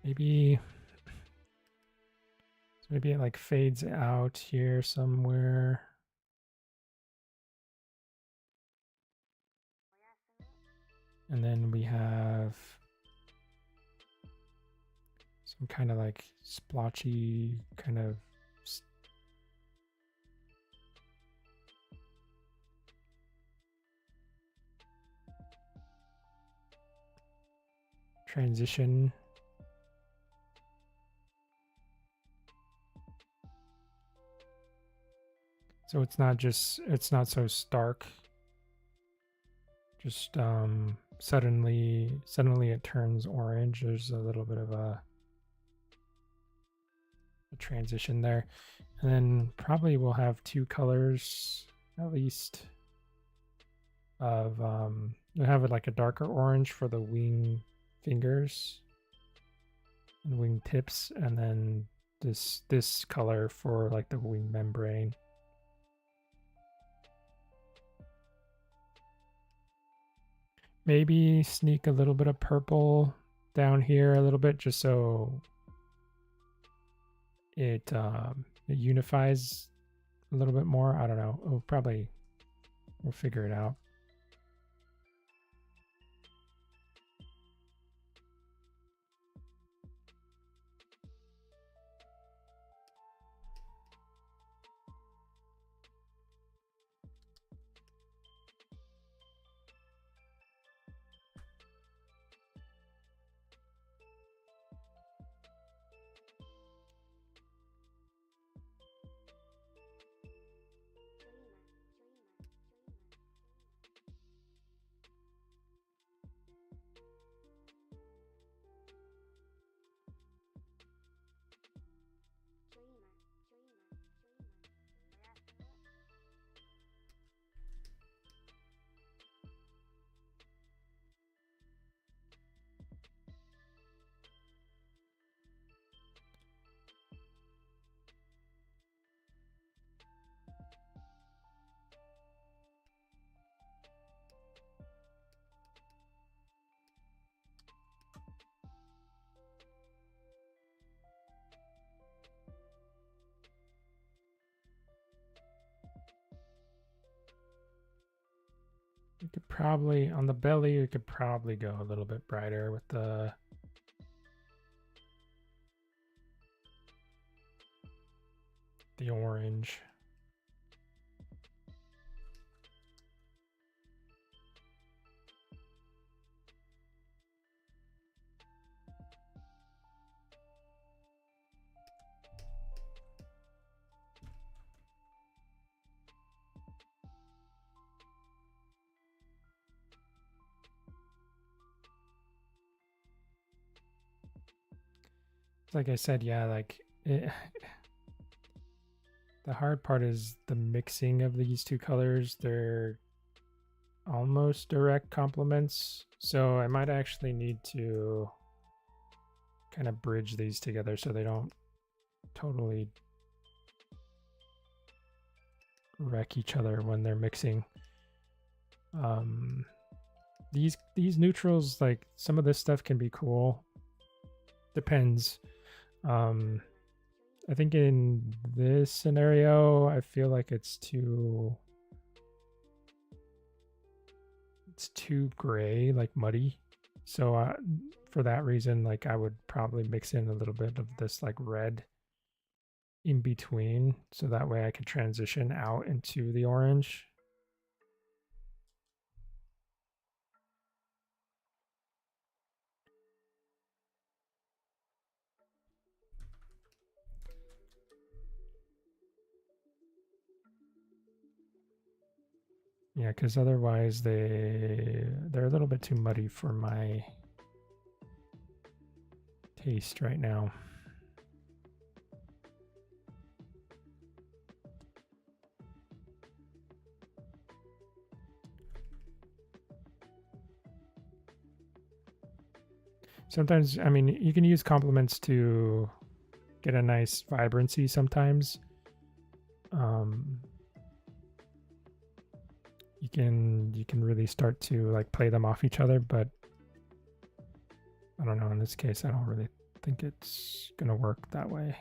Maybe it like fades out here somewhere. And then we have some kind of like splotchy kind of transition. So it's not so stark. Just suddenly it turns orange. There's a little bit of a transition there. And then probably we'll have two colors at least of we'll have it like a darker orange for the wing fingers and wing tips, and then this color for like the wing membrane. Maybe sneak a little bit of purple down here a little bit, just so it unifies a little bit more. I don't know. We'll figure it out. We could probably, on the belly, we could probably go a little bit brighter with the orange. Like I said, yeah, like the hard part is the mixing of these two colors. They're almost direct complements, so I might actually need to kind of bridge these together so they don't totally wreck each other when they're mixing. These neutrals, like some of this stuff can be cool. Depends. I think in this scenario, I feel like it's too gray, like muddy. So for that reason, like I would probably mix in a little bit of this like red in between, so that way I can transition out into the orange. Yeah, because otherwise they're a little bit too muddy for my taste right now. Sometimes, I mean, you can use complements to get a nice vibrancy sometimes. You can really start to like play them off each other, but I don't know, in this case I don't really think it's gonna work that way.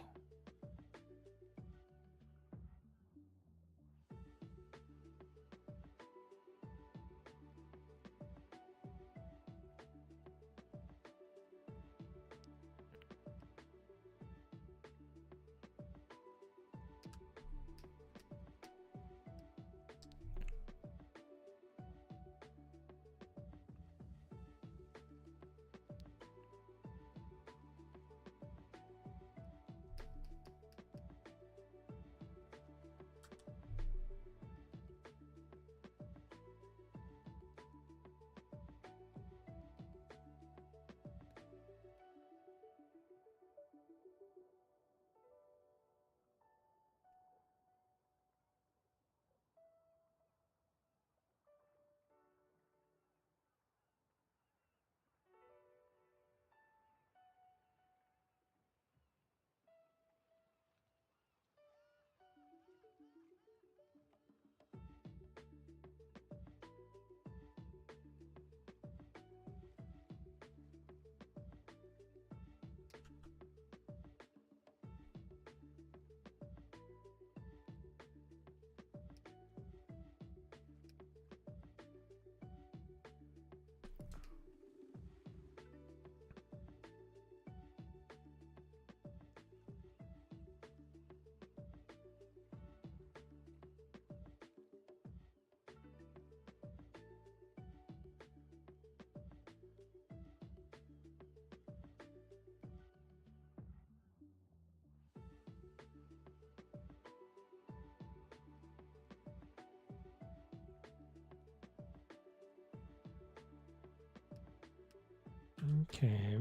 Okay.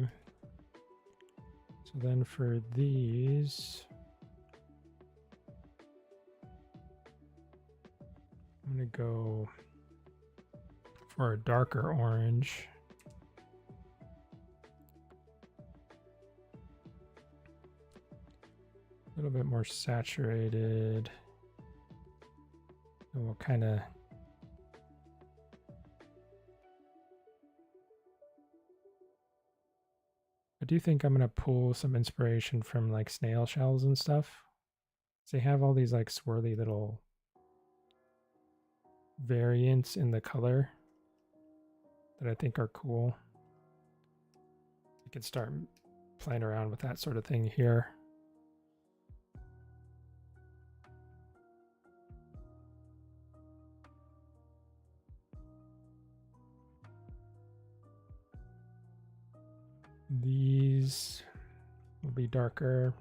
So then for these, I'm going to go for a darker orange. A little bit more saturated. And we'll kind of I do think I'm going to pull some inspiration from like snail shells and stuff. They have all these like swirly little variants in the color. that I think are cool. You can start playing around with that sort of thing here. These will be darker.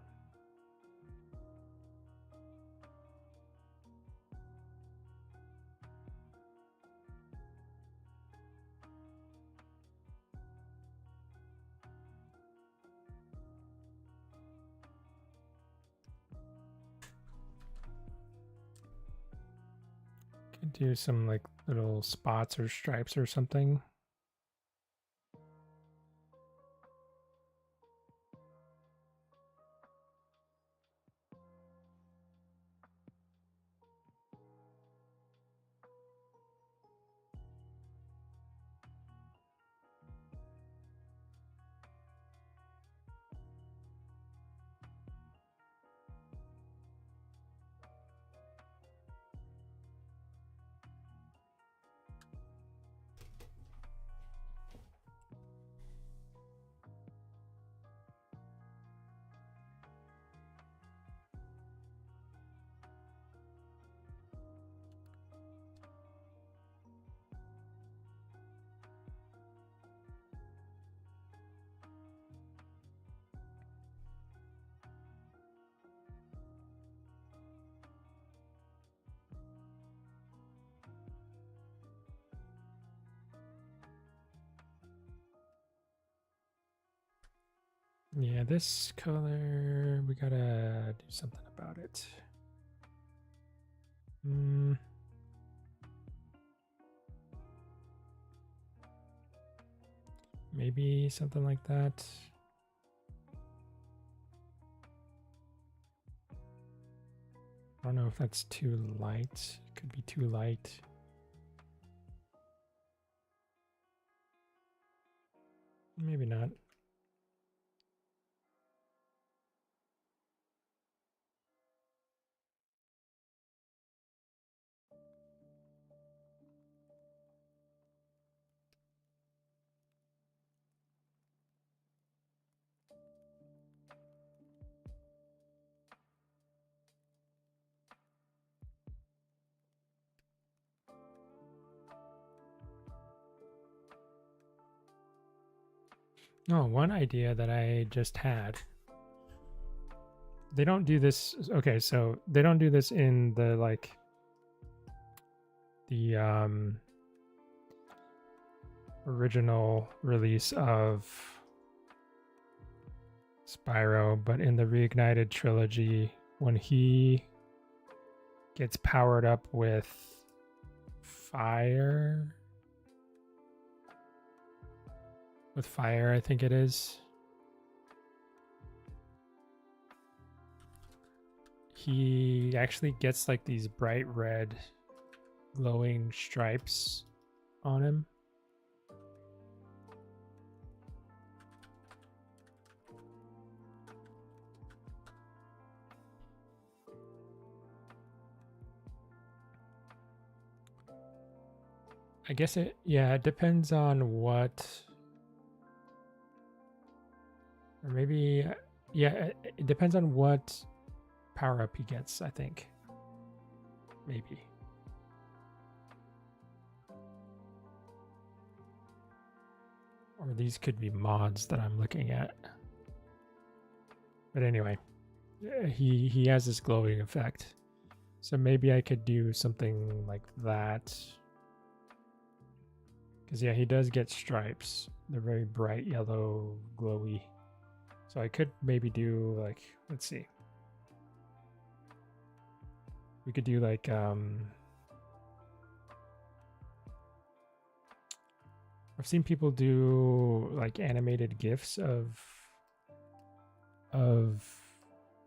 Could do some like little spots or stripes or something. Yeah, this color, we gotta do something about it. Maybe something like that. I don't know if that's too light. It could be too light. Maybe not. Oh, one idea that I just had. They don't do this. Okay, so they don't do this in the like the original release of Spyro, but in the Reignited trilogy, when he gets powered up with fire, I think it is. He actually gets like these bright red glowing stripes on him. I guess it depends on what, or maybe, it depends on what power up he gets, I think. Maybe. Or these could be mods that I'm looking at. But anyway, he has this glowing effect. So maybe I could do something like that. Because yeah, he does get stripes. They're very bright yellow, glowy. So I could maybe do like, let's see. We could do like I've seen people do like animated GIFs of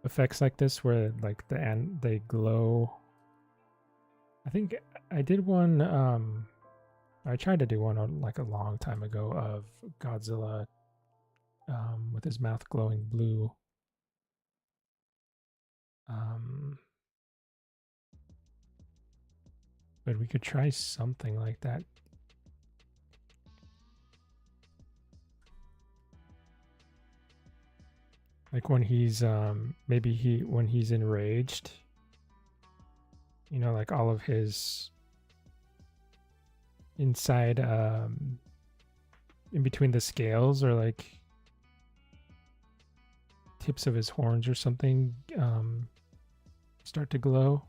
effects like this where like they glow. I think I did one I tried to do one like a long time ago of Godzilla with his mouth glowing blue. But we could try something like that. Like when he's when he's enraged, you know, like all of his inside in between the scales, or like tips of his horns or something, start to glow.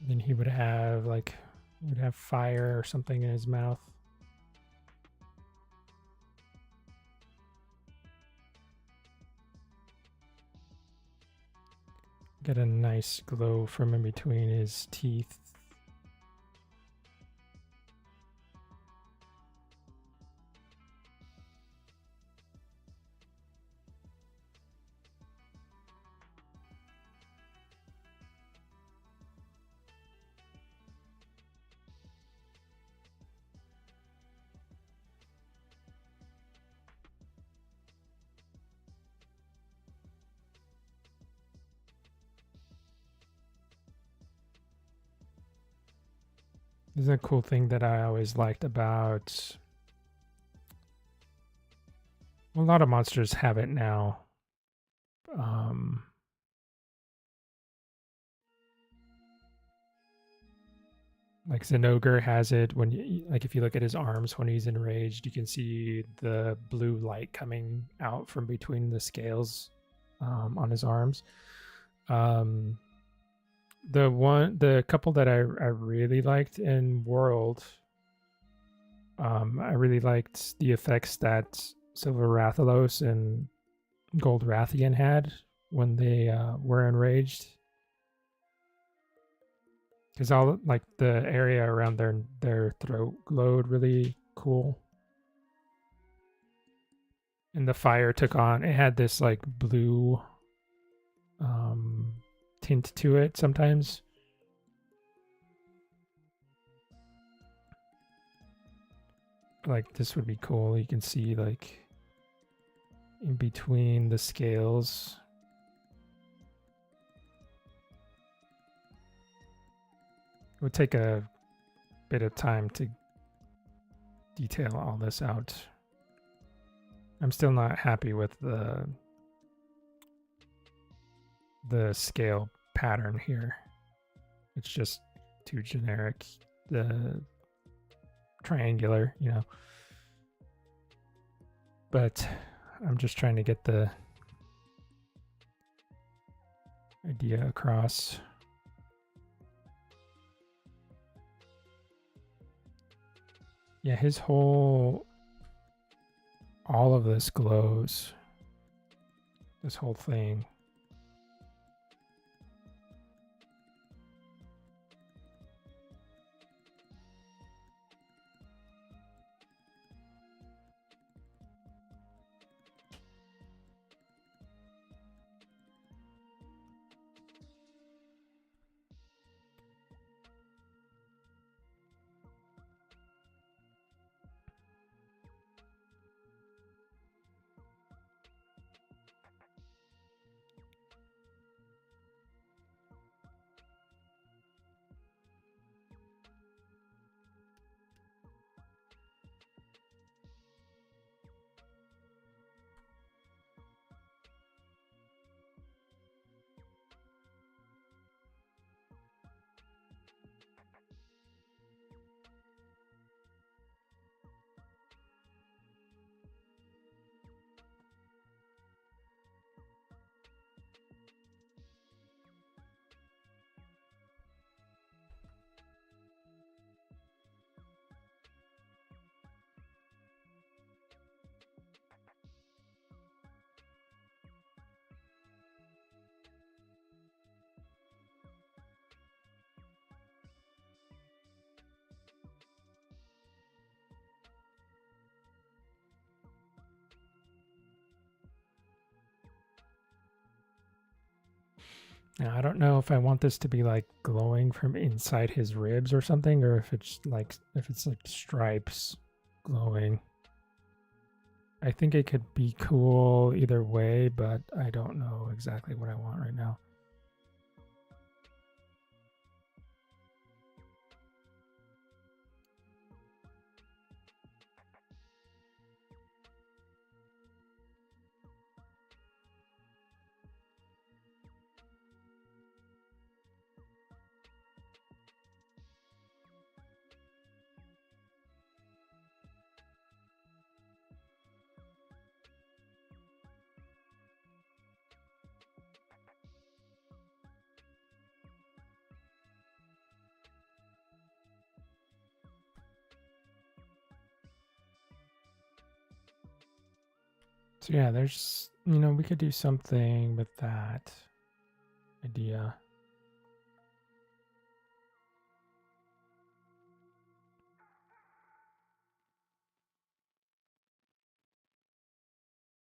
Then he would have fire or something in his mouth. Get a nice glow from in between his teeth. This is a cool thing that I always liked about. Well, a lot of monsters have it now. Like Zinogre has it when like if you look at his arms when he's enraged, you can see the blue light coming out from between the scales on his arms. The couple that I really liked in World, I really liked the effects that Silver Rathalos and Gold Rathian had when they were enraged. Because all like the area around their throat glowed really cool. And the fire took on, it had this like blue tint to it sometimes. Like this would be cool. You can see like in between the scales. It would take a bit of time to detail all this out. I'm still not happy with the scale pattern here. It's just too generic. The triangular, you know. But I'm just trying to get the idea across. Yeah, his whole, all of this glows. This whole thing. Now, I don't know if I want this to be like glowing from inside his ribs or something, or if it's like stripes glowing. I think it could be cool either way, but I don't know exactly what I want right now. So yeah, there's, we could do something with that idea.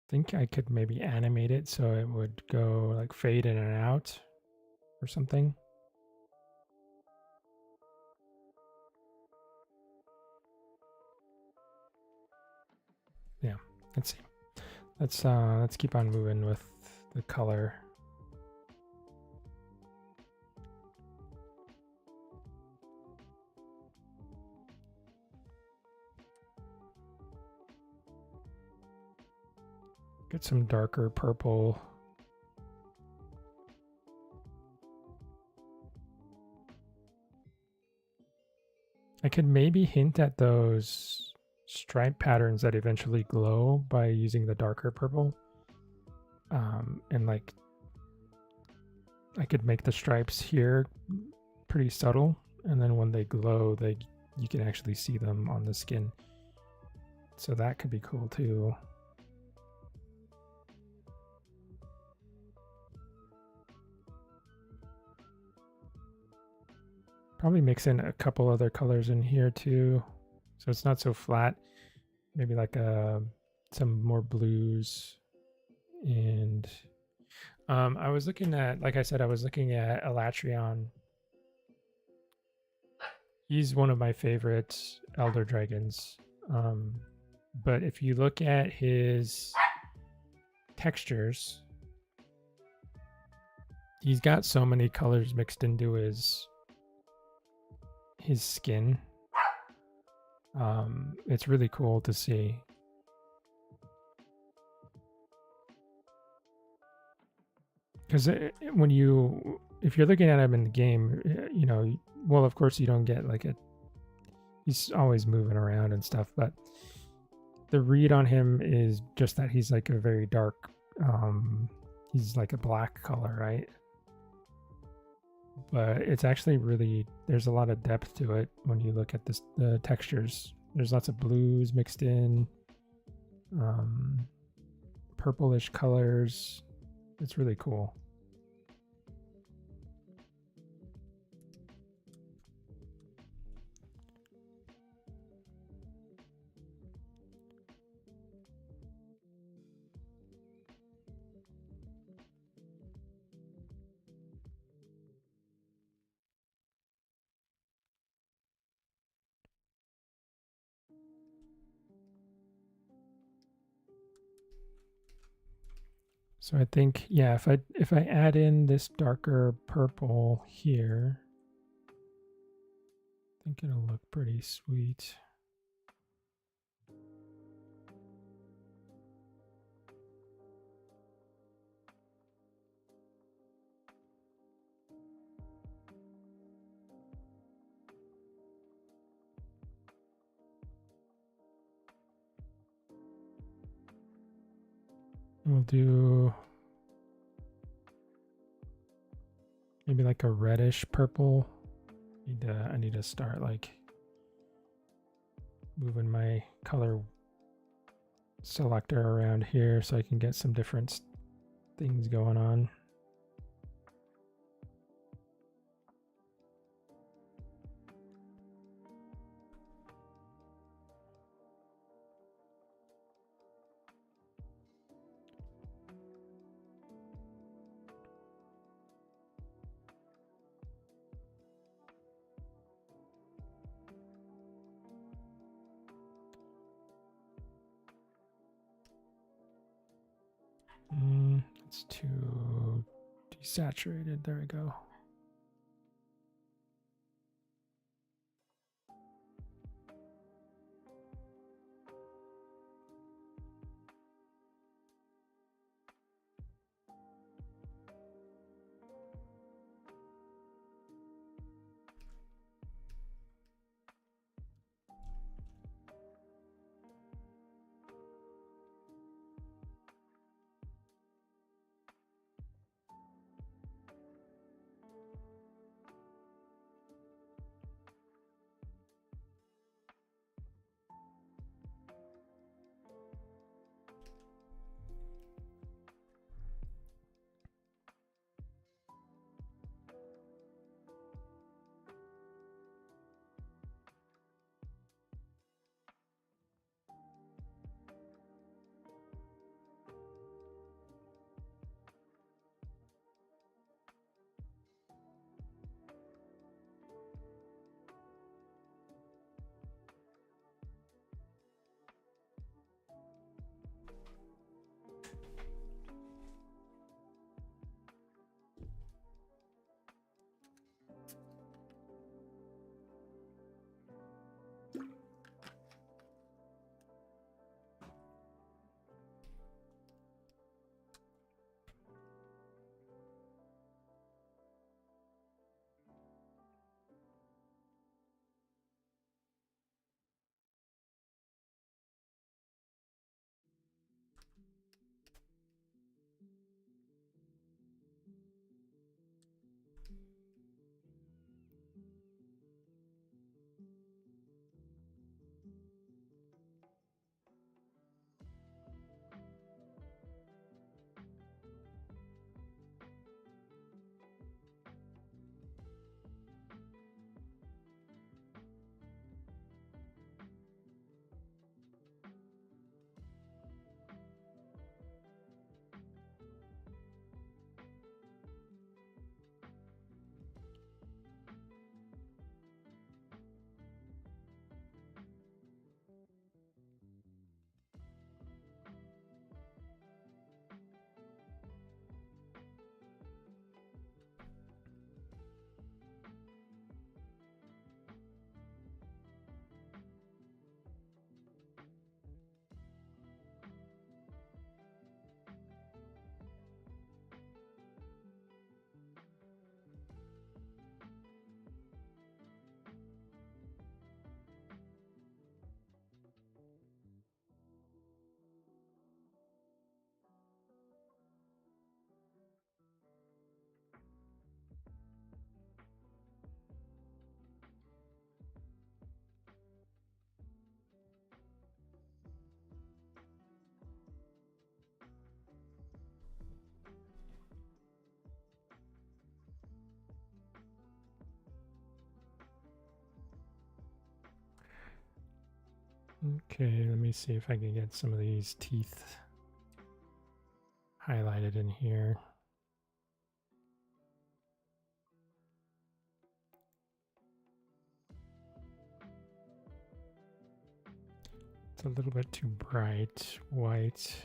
I think I could maybe animate it so it would go like fade in and out or something. Yeah, let's see. Let's keep on moving with the color. Get some darker purple. I could maybe hint at those stripe patterns that eventually glow by using the darker purple. And like, I could make the stripes here pretty subtle, and then when they glow, you can actually see them on the skin. So that could be cool too. Probably mix in a couple other colors in here too, so it's not so flat. Maybe like some more blues. And I was looking at, like I said, I was looking at Elatrion. He's one of my favorite Elder Dragons. But if you look at his textures, he's got so many colors mixed into his skin. It's really cool to see. Because if you're looking at him in the game, well, of course you don't get like he's always moving around and stuff, but the read on him is just that he's like a very dark, he's like a black color, right? But it's actually really, there's a lot of depth to it when you look at the textures. There's lots of blues mixed in, purplish colors. It's really cool. So I think, yeah, if I add in this darker purple here, I think it'll look pretty sweet. We'll do maybe like a reddish purple. I need to start like moving my color selector around here so I can get some different things going on. It's too desaturated. There we go. Okay, let me see if I can get some of these teeth highlighted in here. It's a little bit too bright white.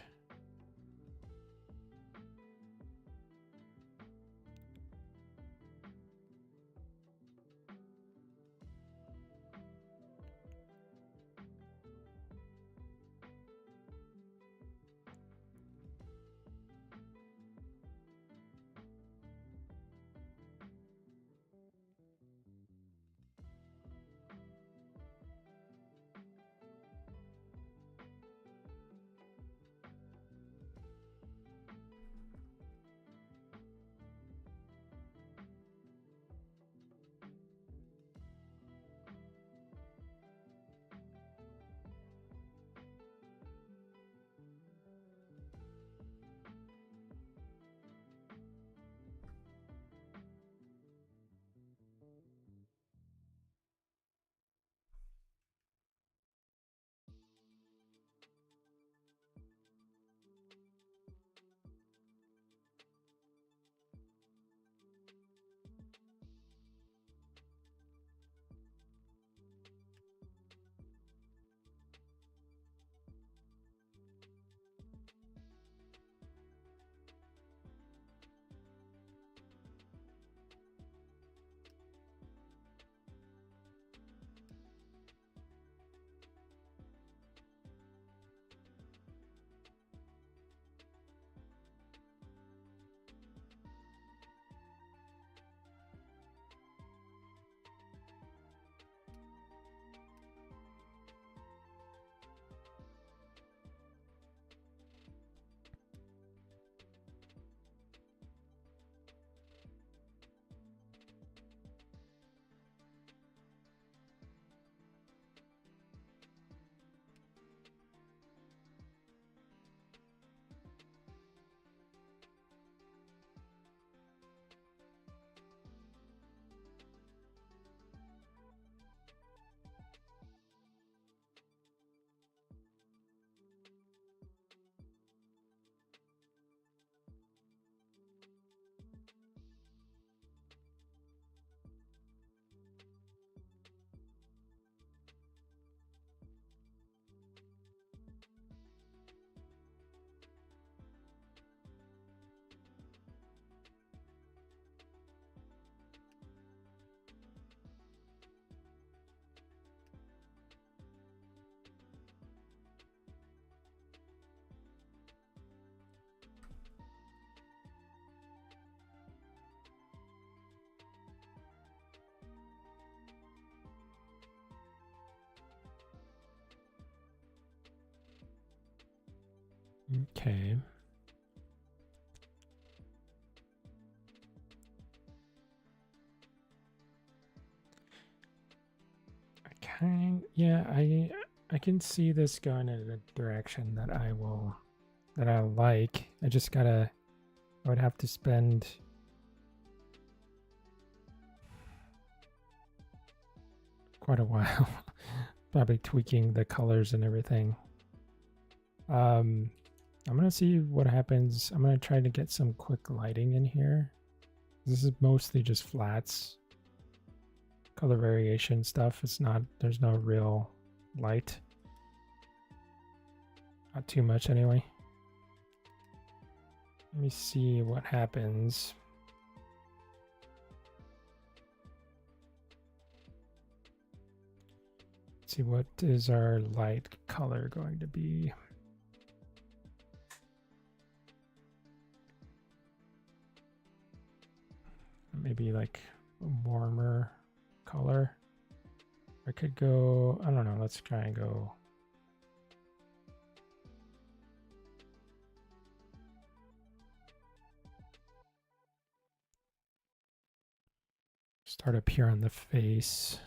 Okay. Yeah, I can see this going in a direction that I like. I just gotta, I would have to spend quite a while probably tweaking the colors and everything. I'm gonna see what happens. I'm gonna try to get some quick lighting in here. This is mostly just flats, color variation stuff. It's not, there's no real light. Not too much anyway. Let me see what happens. Let's see, what is our light color going to be? Maybe like a warmer color. I could go, I don't know, let's try and go. Start up here on the face.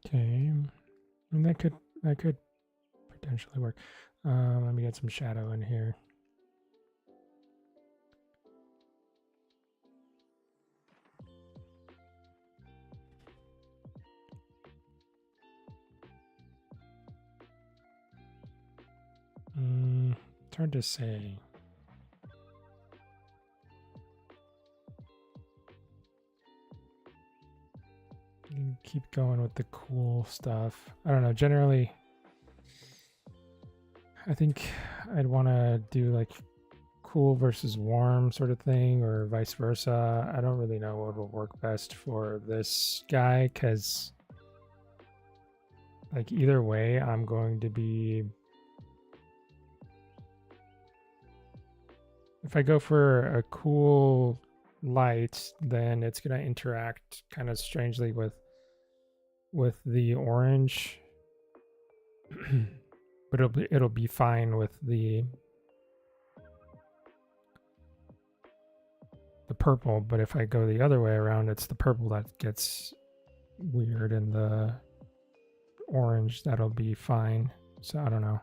Okay, and that could potentially work. Let me get some shadow in here. hard to say. You can keep going with the cool stuff. I don't know. Generally, I think I'd want to do like cool versus warm sort of thing, or vice versa. I don't really know what will work best for this guy, because like either way, I'm going to be, if I go for a cool light, then it's going to interact kind of strangely with the orange, but it'll be fine with the purple. But if I go the other way around, it's the purple that gets weird, and the orange, that'll be fine. So I don't know.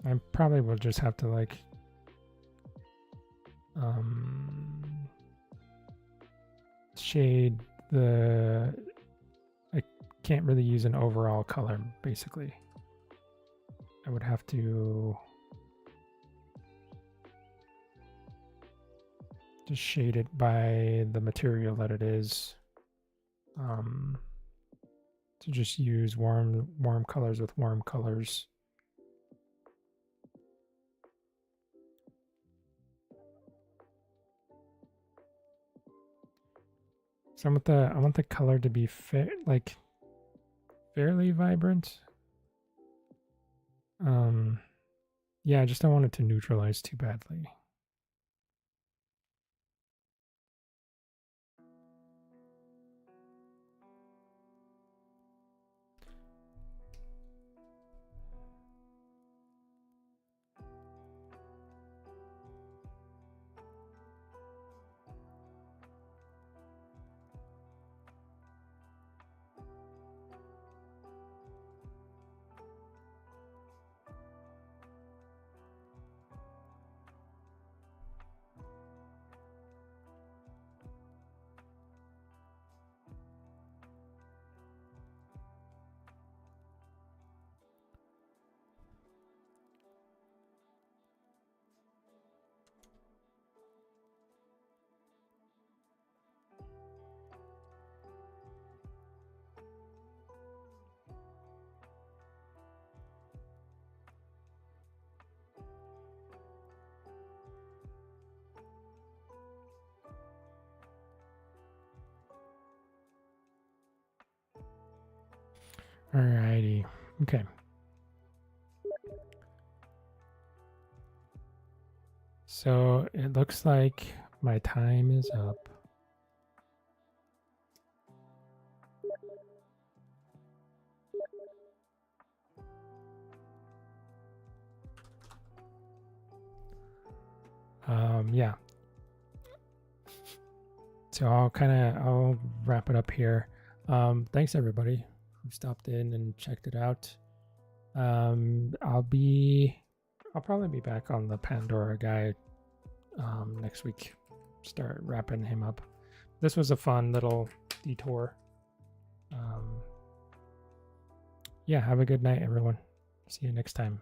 I probably will just have to like shade the, I can't really use an overall color basically. I would have to just shade it by the material that it is, to just use warm colors with warm colors. So I want the color to be like fairly vibrant. Yeah, I just don't want it to neutralize too badly. Alrighty, okay. So it looks like my time is up. Yeah. So I'll wrap it up here. Thanks everybody who stopped in and checked it out. I'll probably be back on the Pandora guy next week. Start wrapping him up. This was a fun little detour. Yeah, have a good night, everyone. See you next time.